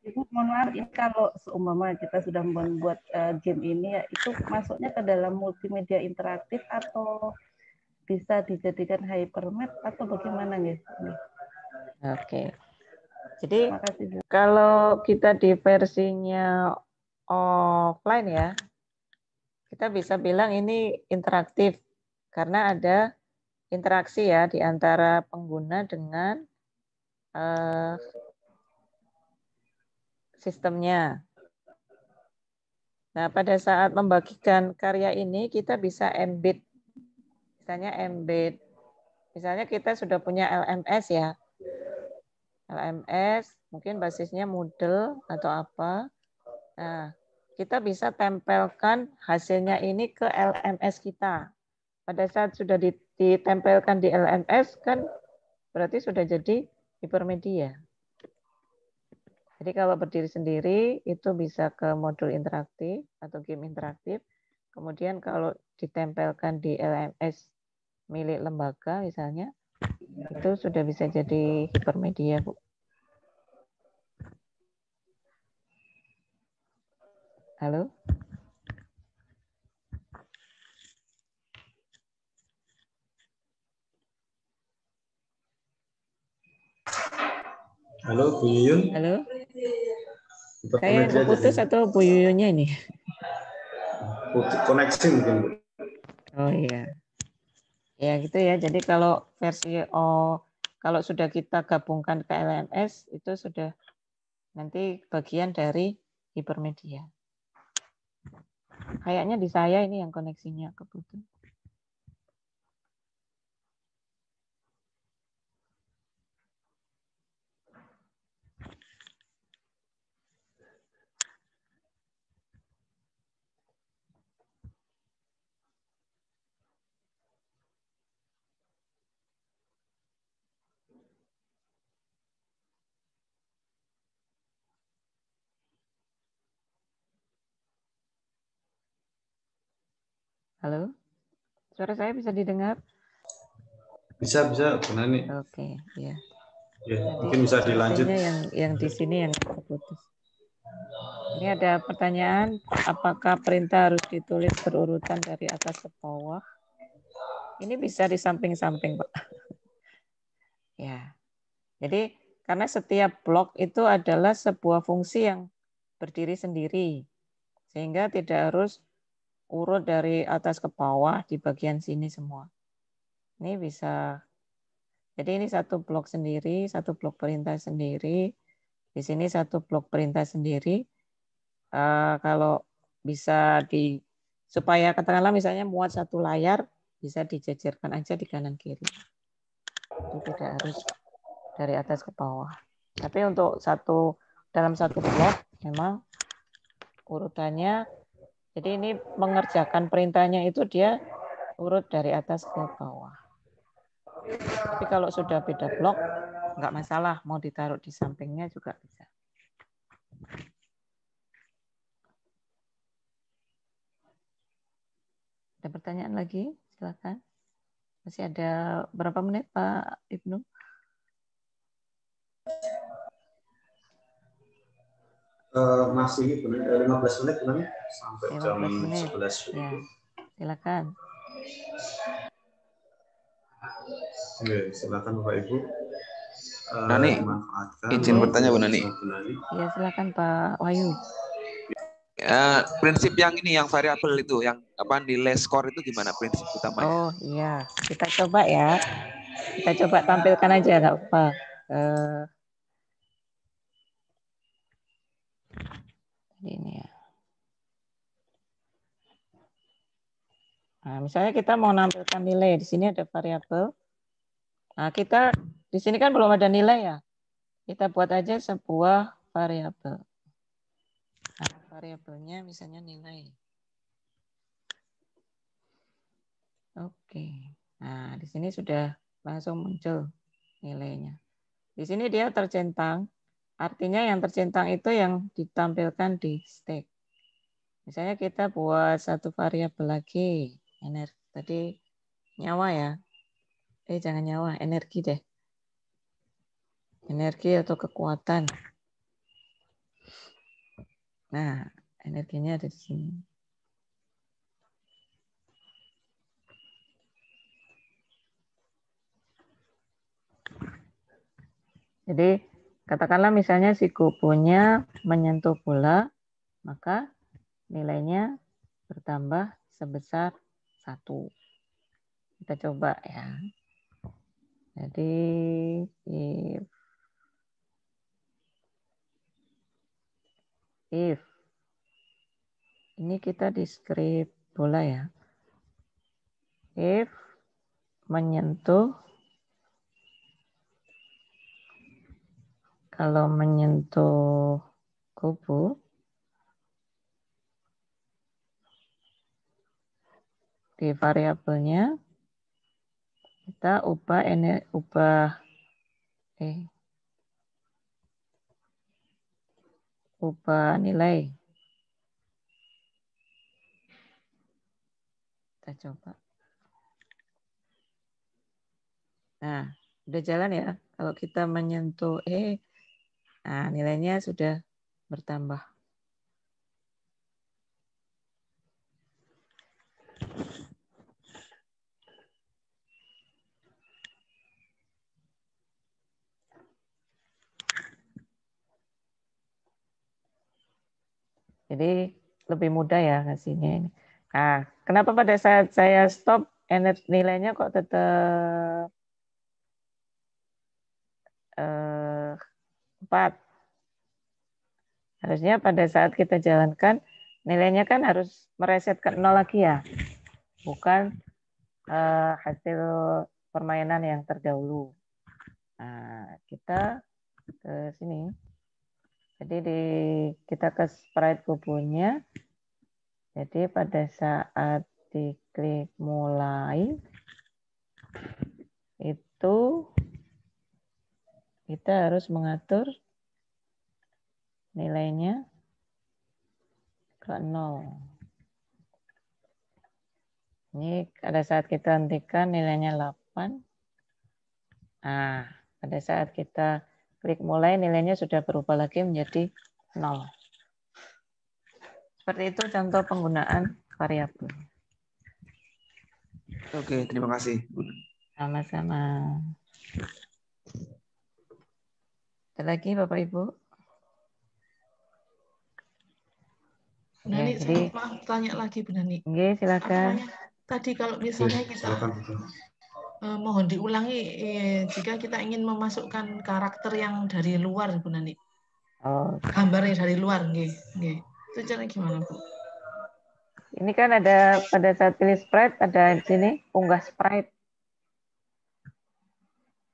Ibu, mohon maaf, ini kalau seumpama kita sudah membuat game ini, ya, itu masuknya ke dalam multimedia interaktif atau bisa dijadikan hypermap atau bagaimana nih? Oke. Jadi kalau kita di versinya offline ya, kita bisa bilang ini interaktif karena ada interaksi ya di antara pengguna dengan sistemnya. Nah, pada saat membagikan karya ini kita bisa embed. Misalnya kita sudah punya LMS ya. LMS mungkin basisnya Moodle atau apa. Nah, kita bisa tempelkan hasilnya ini ke LMS kita. Pada saat sudah ditempelkan di LMS kan berarti sudah jadi hipermedia. Jadi kalau berdiri sendiri itu bisa ke modul interaktif atau game interaktif. Kemudian kalau ditempelkan di LMS milik lembaga misalnya, itu sudah bisa jadi hipermedia, Bu. Halo? Halo, Bu Yuyun. Halo? Saya yang putus atau Bu Yuyunnya ini? Koneksi mungkin, Bu. Oh iya. Ya gitu ya. Jadi kalau versi kalau sudah kita gabungkan ke LMS itu sudah nanti bagian dari hipermedia. Kayaknya di saya ini yang koneksinya keputus. Halo? Suara saya bisa didengar? Bisa, Bu Nani. Oke, ya. Ya, mungkin bisa dilanjut. Yang di sini yang terputus. Ini ada pertanyaan, apakah perintah harus ditulis berurutan dari atas ke bawah? Ini bisa di samping-samping, Pak. Ya. Jadi karena setiap blok itu adalah sebuah fungsi yang berdiri sendiri. Sehingga tidak harus urut dari atas ke bawah di bagian sini semua. Ini bisa, jadi ini satu blok sendiri, satu blok perintah sendiri. Di sini satu blok perintah sendiri. Kalau bisa supaya katakanlah misalnya muat satu layar, bisa dijajarkan aja di kanan kiri. Itu tidak harus dari atas ke bawah. Tapi untuk dalam satu blok memang urutannya, jadi ini mengerjakan perintahnya itu dia urut dari atas ke bawah. Tapi kalau sudah beda blok, nggak masalah, mau ditaruh di sampingnya juga bisa. Ada pertanyaan lagi? Silakan. Masih ada berapa menit, Pak Ibnu? Masih 15 menit kan? Sampai 15 jam menit. 11. Ya, silakan. Oke, silakan Bapak Ibu. Nani, izin bertanya Bu Nani. Ya, silakan Pak Wahyu. Prinsip yang ini, yang variabel itu, yang nilai skor itu gimana prinsip utamanya? Oh iya, kita coba ya. Kita coba tampilkan aja, nggak apa. Ini ya. Nah, misalnya kita mau menampilkan nilai, di sini ada variabel. Nah, kita di sini kan belum ada nilai ya. Kita buat aja sebuah variabel. Nah, variabelnya misalnya nilai. Oke. Nah, di sini sudah langsung muncul nilainya. Di sini dia tercentang. Artinya yang tercentang itu yang ditampilkan di stack. Misalnya kita buat satu variabel lagi. Energi tadi nyawa ya. Jangan nyawa, energi deh. Energi atau kekuatan. Nah, energinya ada di sini. Jadi, katakanlah misalnya si kubunya menyentuh bola, maka nilainya bertambah sebesar 1. Kita coba ya. Jadi, if ini kita di script bola ya. If menyentuh, kalau menyentuh kubu, di variabelnya kita ubah nilai. Kita coba. Nah, udah jalan ya. Kalau kita menyentuh nah nilainya sudah bertambah. Jadi lebih mudah ya ngasihnya ini. Nah, kenapa pada saat saya stop nilainya kok tetap 4? Harusnya pada saat kita jalankan nilainya kan harus mereset ke 0 lagi ya. Bukan hasil permainan yang terdahulu. Nah, kita ke sini. Jadi kita ke sprite kubunya. Jadi pada saat diklik mulai, itu kita harus mengatur nilainya ke 0. Ini pada saat kita hentikan nilainya 8. Nah, pada saat kita klik mulai nilainya sudah berubah lagi menjadi 0. Seperti itu contoh penggunaan variabel. Oke, terima kasih. Sama-sama. Ada lagi Bapak Ibu? Bu Nani, jadi, maaf tanya lagi Bu Nani. Silakan. Tadi kalau misalnya kita mohon diulangi jika kita ingin memasukkan karakter yang dari luar Bu Nani. Gambarnya dari luar, itu cara gimana Bu? Ini kan ada pada saat pilih sprite, ada di sini unggah sprite.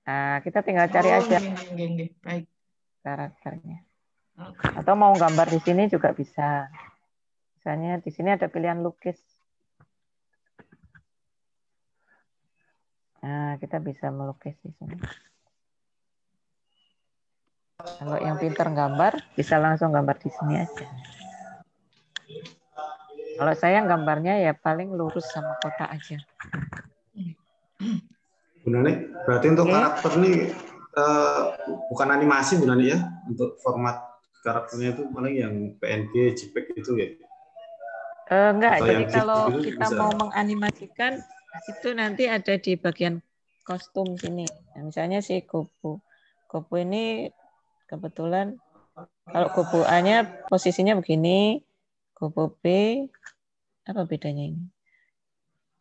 Nah, kita tinggal cari aja baik. Karakternya. Atau mau gambar di sini juga bisa. Misalnya di sini ada pilihan lukis. Nah, kita bisa melukis di sini. Kalau yang pintar gambar, bisa langsung gambar di sini aja. Kalau saya gambarnya ya paling lurus sama kotak aja. Bu Nani, berarti untuk karakter ini bukan animasi Bu Nani ya? Untuk format karakternya itu paling yang PNG, JPEG itu ya? Enggak, atau jadi kalau gitu kita bisa. mau menganimasikan, itu nanti ada di bagian kostum sini. Nah, misalnya si Goku. Goku ini kebetulan, kalau Goku A-nya posisinya begini, Goku B, apa bedanya ini?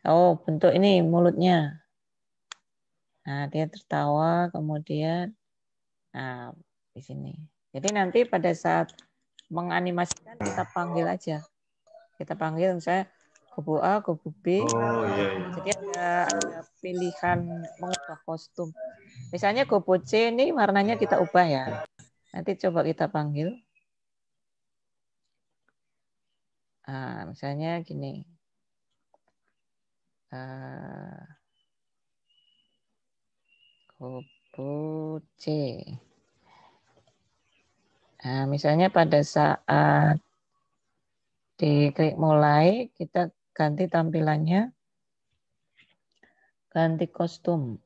Oh, bentuk ini mulutnya. Nah, dia tertawa, kemudian di sini. Jadi nanti pada saat menganimasikan kita panggil aja. Kita panggil misalnya Goku A, Goku B. Jadi ada pilihan mengubah kostum. Misalnya Goku C ini warnanya kita ubah ya. Nanti coba kita panggil. Misalnya gini. Goku C. Nah, misalnya pada saat diklik mulai, kita ganti tampilannya, ganti kostum.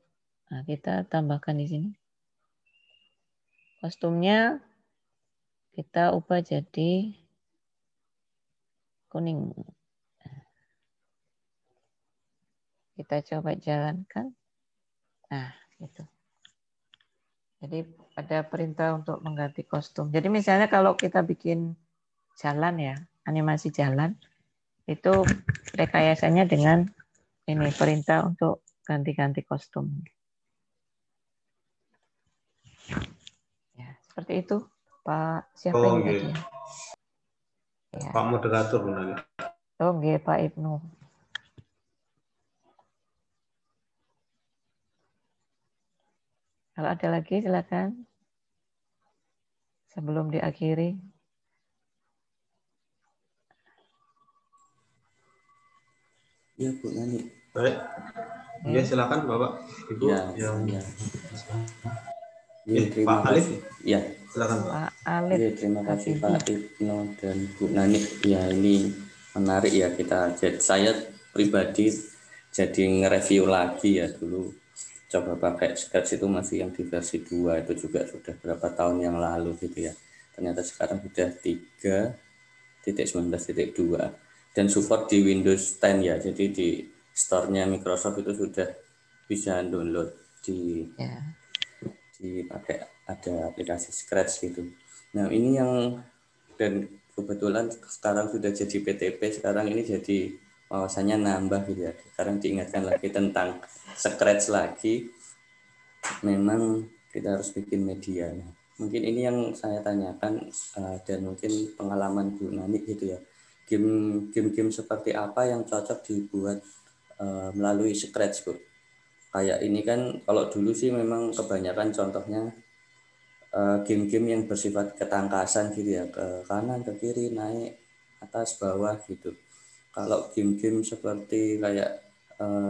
Nah, kita tambahkan di sini. Kostumnya kita ubah jadi kuning. Kita coba jalankan. Nah, gitu. Jadi ada perintah untuk mengganti kostum. Jadi misalnya kalau kita bikin jalan ya, animasi jalan, itu rekayasanya dengan ini perintah untuk ganti-ganti kostum. Ya, seperti itu, Pak. Siapa ini tadi? Ya. Pak moderator, Bu Nani. Oke, Pak Ibnu. Kalau ada lagi, silakan. Sebelum diakhiri. Ya, Bu Nani. Baik. Ya, silakan Bapak, Ibu. Ya. Terima kasih. Ya, silakan Pak Alif. Ya, terima kasih Pak Ibnu dan Bu Nani. Ya, ini menarik ya saya pribadi jadi nge-review lagi ya dulu. Coba pakai Scratch itu masih yang di versi 2, itu juga sudah berapa tahun yang lalu gitu ya. Ternyata sekarang sudah 3.19.2 dan support di Windows 10 ya. Jadi di store-nya Microsoft itu sudah bisa download dipakai, ada aplikasi Scratch gitu. Nah, ini yang dan kebetulan sekarang sudah jadi PTP, sekarang ini jadi wawasannya nambah gitu ya. Sekarang diingatkan lagi tentang Scratch lagi. Memang kita harus bikin media. Nah, mungkin ini yang saya tanyakan dan mungkin pengalaman Bu Nani gitu ya. Game-game seperti apa yang cocok dibuat melalui Scratch, Bu? Kayak ini kan kalau dulu sih memang kebanyakan contohnya game-game yang bersifat ketangkasan gitu ya, ke kanan, ke kiri, naik, atas, bawah gitu. Kalau game-game seperti kayak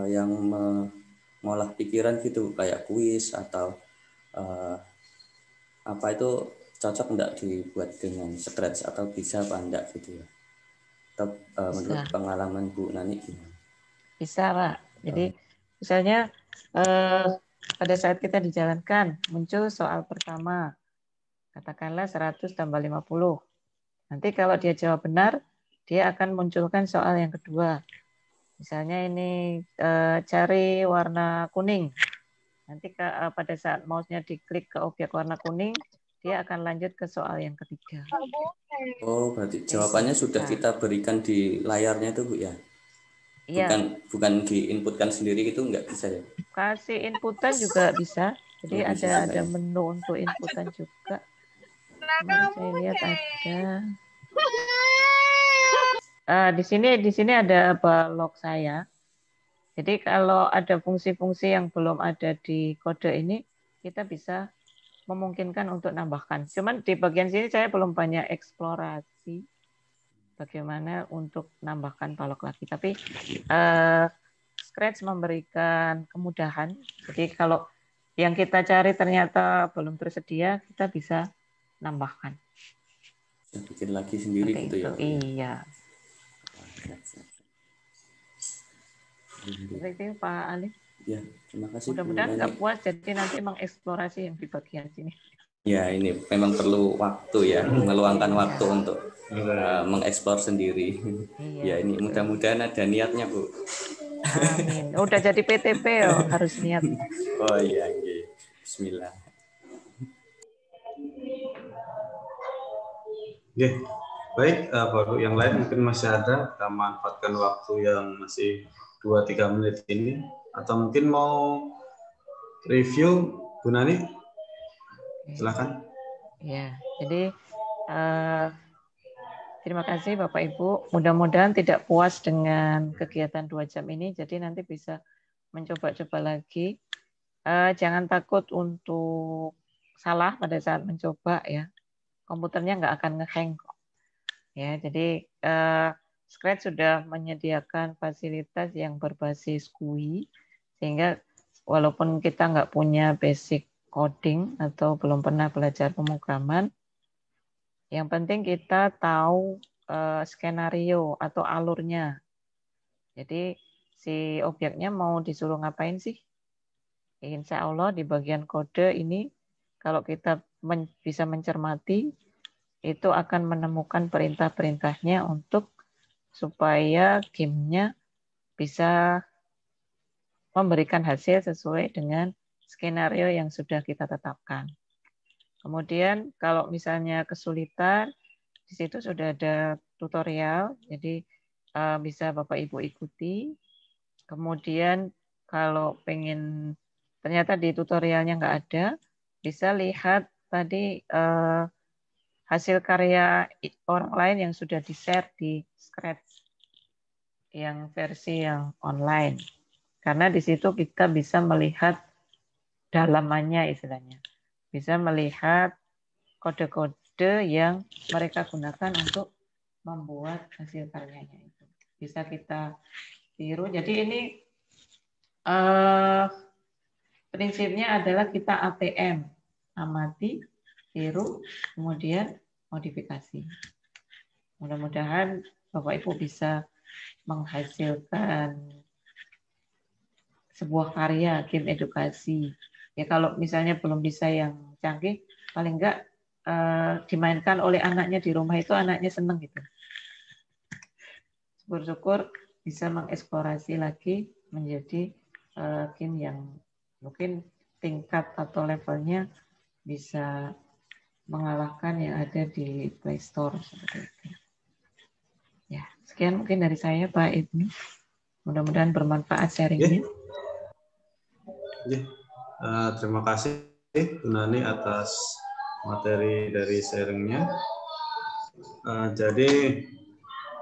yang mengolah pikiran gitu, kayak kuis atau apa itu cocok enggak dibuat dengan Scratch atau bisa apa enggak gitu ya? Atau menurut pengalaman Bu Nani gimana? Bisa, Pak. Jadi misalnya pada saat kita dijalankan muncul soal pertama, katakanlah 100 tambah 50. Nanti kalau dia jawab benar, dia akan munculkan soal yang kedua. Misalnya ini cari warna kuning. Nanti pada saat mouse-nya diklik ke objek warna kuning, dia akan lanjut ke soal yang ketiga. Oh, berarti jawabannya sudah kita berikan di layarnya itu, Bu ya? Bukan diinputkan sendiri itu nggak bisa ya? Kasih inputan juga bisa. Jadi bisa, ada menu untuk inputan juga. Kemarin saya lihat ada. Di sini ada log saya. Jadi kalau ada fungsi-fungsi yang belum ada di kode ini, kita bisa memungkinkan untuk nambahkan. Cuman di bagian sini saya belum banyak eksplorasi bagaimana untuk nambahkan balok lagi. Tapi Scratch memberikan kemudahan. Jadi kalau yang kita cari ternyata belum tersedia, kita bisa nambahkan. Bikin lagi sendiri gitu ya? Iya. Seperti itu Pak Ali. Ya, terima kasih. Mudah-mudahan nggak puas, jadi nanti mengeksplorasi yang di bagian sini. Ya, ini memang perlu waktu ya, meluangkan waktu untuk mengeksplor sendiri. Ya, ini mudah-mudahan ada niatnya, Bu. Amin. Udah jadi PTP ya, harus niat. Oh iya, Bismillah. Oke, baik, Bapak yang lain mungkin masih ada, kita manfaatkan waktu yang masih 2-3 menit ini, atau mungkin mau review, Bu Nani, silakan. Ya, jadi terima kasih Bapak Ibu. Mudah-mudahan tidak puas dengan kegiatan 2 jam ini, jadi nanti bisa mencoba-coba lagi. Jangan takut untuk salah pada saat mencoba ya. Komputernya nggak akan nge-hang kok. Ya, jadi Scratch sudah menyediakan fasilitas yang berbasis GUI, sehingga walaupun kita nggak punya basic coding atau belum pernah belajar pemrograman, yang penting kita tahu skenario atau alurnya. Jadi si objeknya mau disuruh ngapain sih? Insya Allah di bagian kode ini, kalau kita bisa mencermati, itu akan menemukan perintah-perintahnya untuk supaya gamenya bisa memberikan hasil sesuai dengan skenario yang sudah kita tetapkan. Kemudian kalau misalnya kesulitan, di situ sudah ada tutorial, jadi bisa Bapak Ibu ikuti. Kemudian kalau pengen ternyata di tutorialnya nggak ada, bisa lihat tadi hasil karya orang lain yang sudah di-share di Scratch yang versi yang online. Karena di situ kita bisa melihat dalamannya istilahnya. Bisa melihat kode-kode yang mereka gunakan untuk membuat hasil karyanya itu. Bisa kita tiru. Jadi ini prinsipnya adalah kita ATM, amati, tiru, kemudian modifikasi. Mudah-mudahan Bapak Ibu bisa menghasilkan sebuah karya game edukasi. Ya kalau misalnya belum bisa yang canggih, paling enggak dimainkan oleh anaknya di rumah itu anaknya seneng gitu. Syukur-syukur bisa mengeksplorasi lagi menjadi game yang mungkin tingkat atau levelnya bisa mengalahkan yang ada di Play Store seperti itu. Ya, sekian mungkin dari saya Pak Ibnu. Mudah-mudahan bermanfaat sharingnya. Terima kasih Bu Nani atas materi dari sharingnya. Jadi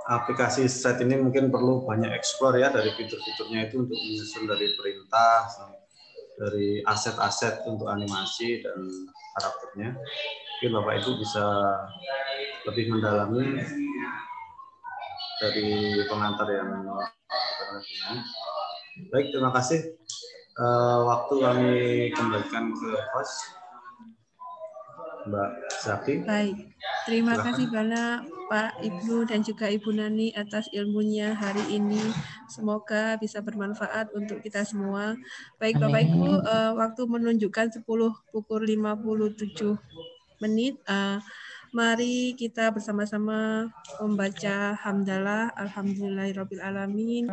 aplikasi Scratch ini mungkin perlu banyak explore ya dari fitur-fiturnya itu untuk menyusun dari perintah, dari aset-aset untuk animasi dan karakternya. Mungkin Bapak Ibu bisa lebih mendalami dari pengantar yang baik. Terima kasih. Waktu kami kembalikan ke host Mbak Zaki. Baik, terima kasih banyak Pak Ibnu dan juga Ibu Nani atas ilmunya hari ini. Semoga bisa bermanfaat untuk kita semua. Baik Bapak Ibu, waktu menunjukkan pukul 57 menit. Mari kita bersama-sama membaca hamdalah, alhamdulillahirabbil alamin,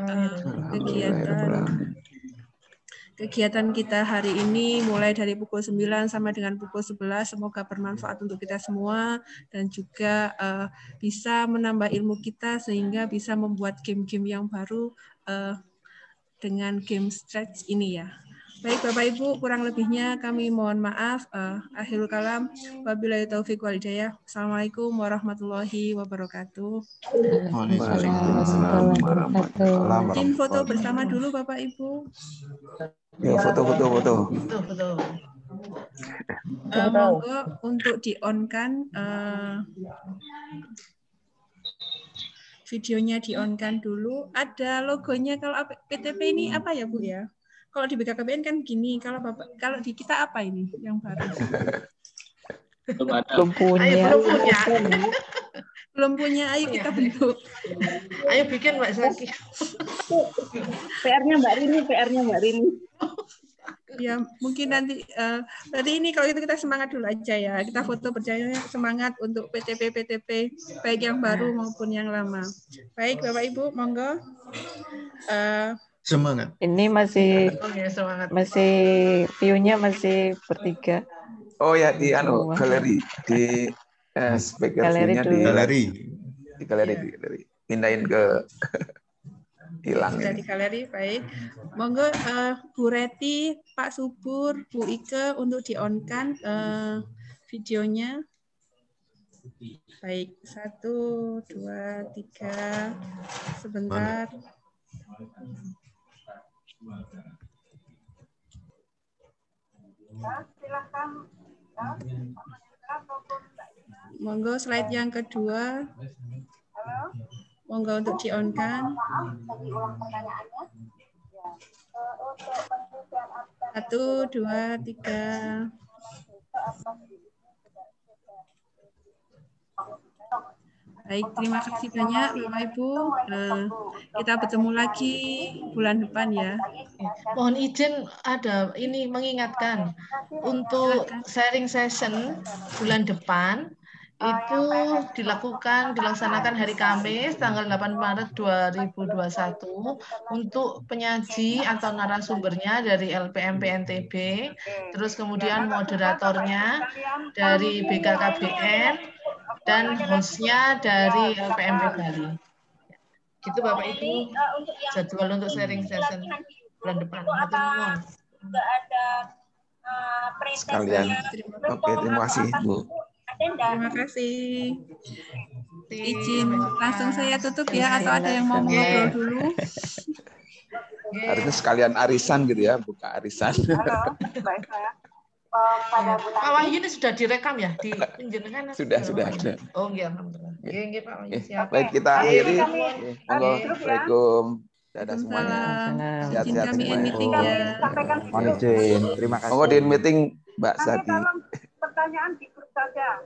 kegiatan kita hari ini mulai dari pukul 9 sampai dengan pukul 11. Semoga bermanfaat untuk kita semua dan juga bisa menambah ilmu kita sehingga bisa membuat game-game yang baru dengan game stretch ini ya. Baik Bapak Ibu, kurang lebihnya kami mohon maaf. Akhirul kalam, wabillahi taufiq wal hidayah. Assalamualaikum warahmatullahi wabarakatuh. Mungkin foto bersama dulu Bapak Ibu. Ya, foto. Monggo untuk di-on-kan videonya, di-on-kan dulu. Ada logonya. Kalau PTP ini apa ya Bu ya? Kalau di BKKBN kan gini, kalau di kita apa ini yang baru? Belum punya. Belum punya, ayo kita bentuk. Ayo bikin Mbak Zaki. PR-nya Mbak Rini. Ya, mungkin nanti ini kalau kita semangat dulu aja ya. Kita foto berjaya semangat untuk PTP baik yang baru maupun yang lama. Baik Bapak Ibu, monggo. Semangat. Ini masih view-nya masih bertiga. Oh ya, di galeri, di speaker-nya di galeri. Pindahin ke hilang. Sudah di galeri, baik. Monggo Bu Reti, Pak Subur, Bu Ike untuk di-on-kan videonya. Baik, 1, 2, 3. Sebentar. Monggo slide yang kedua. Monggo untuk di-on-kan. 1, 2, 3. Baik, terima kasih banyak Bapak Ibu. Kita bertemu lagi bulan depan ya. Mohon izin ada ini mengingatkan untuk sharing session bulan depan itu dilaksanakan hari Kamis tanggal 8 Maret 2021 untuk penyaji atau narasumbernya dari LPMP NTB, terus kemudian moderatornya dari BKKBN dan hostnya dari LPMP Bali. Gitu Bapak Ibu, jadwal untuk sharing session bulan depan. Sekalian. Oke, terima kasih Bu. Terima kasih. Izin langsung saya tutup ya, atau ada yang mau ngobrol dulu? Harusnya sekalian arisan gitu ya, buka arisan. Pak Wahyu ini sudah direkam ya di penjenengan? Sudah. Oh iya, alhamdulillah. Iya, Pak Wahyu siap. Baik, kita akhiri. Monggo, Assalamualaikum. Dadah semuanya. Sehat-sehat semuanya. Mohon izin. Terima kasih. Monggo di meeting Mbak Zaki. Pertanyaan di grup saja.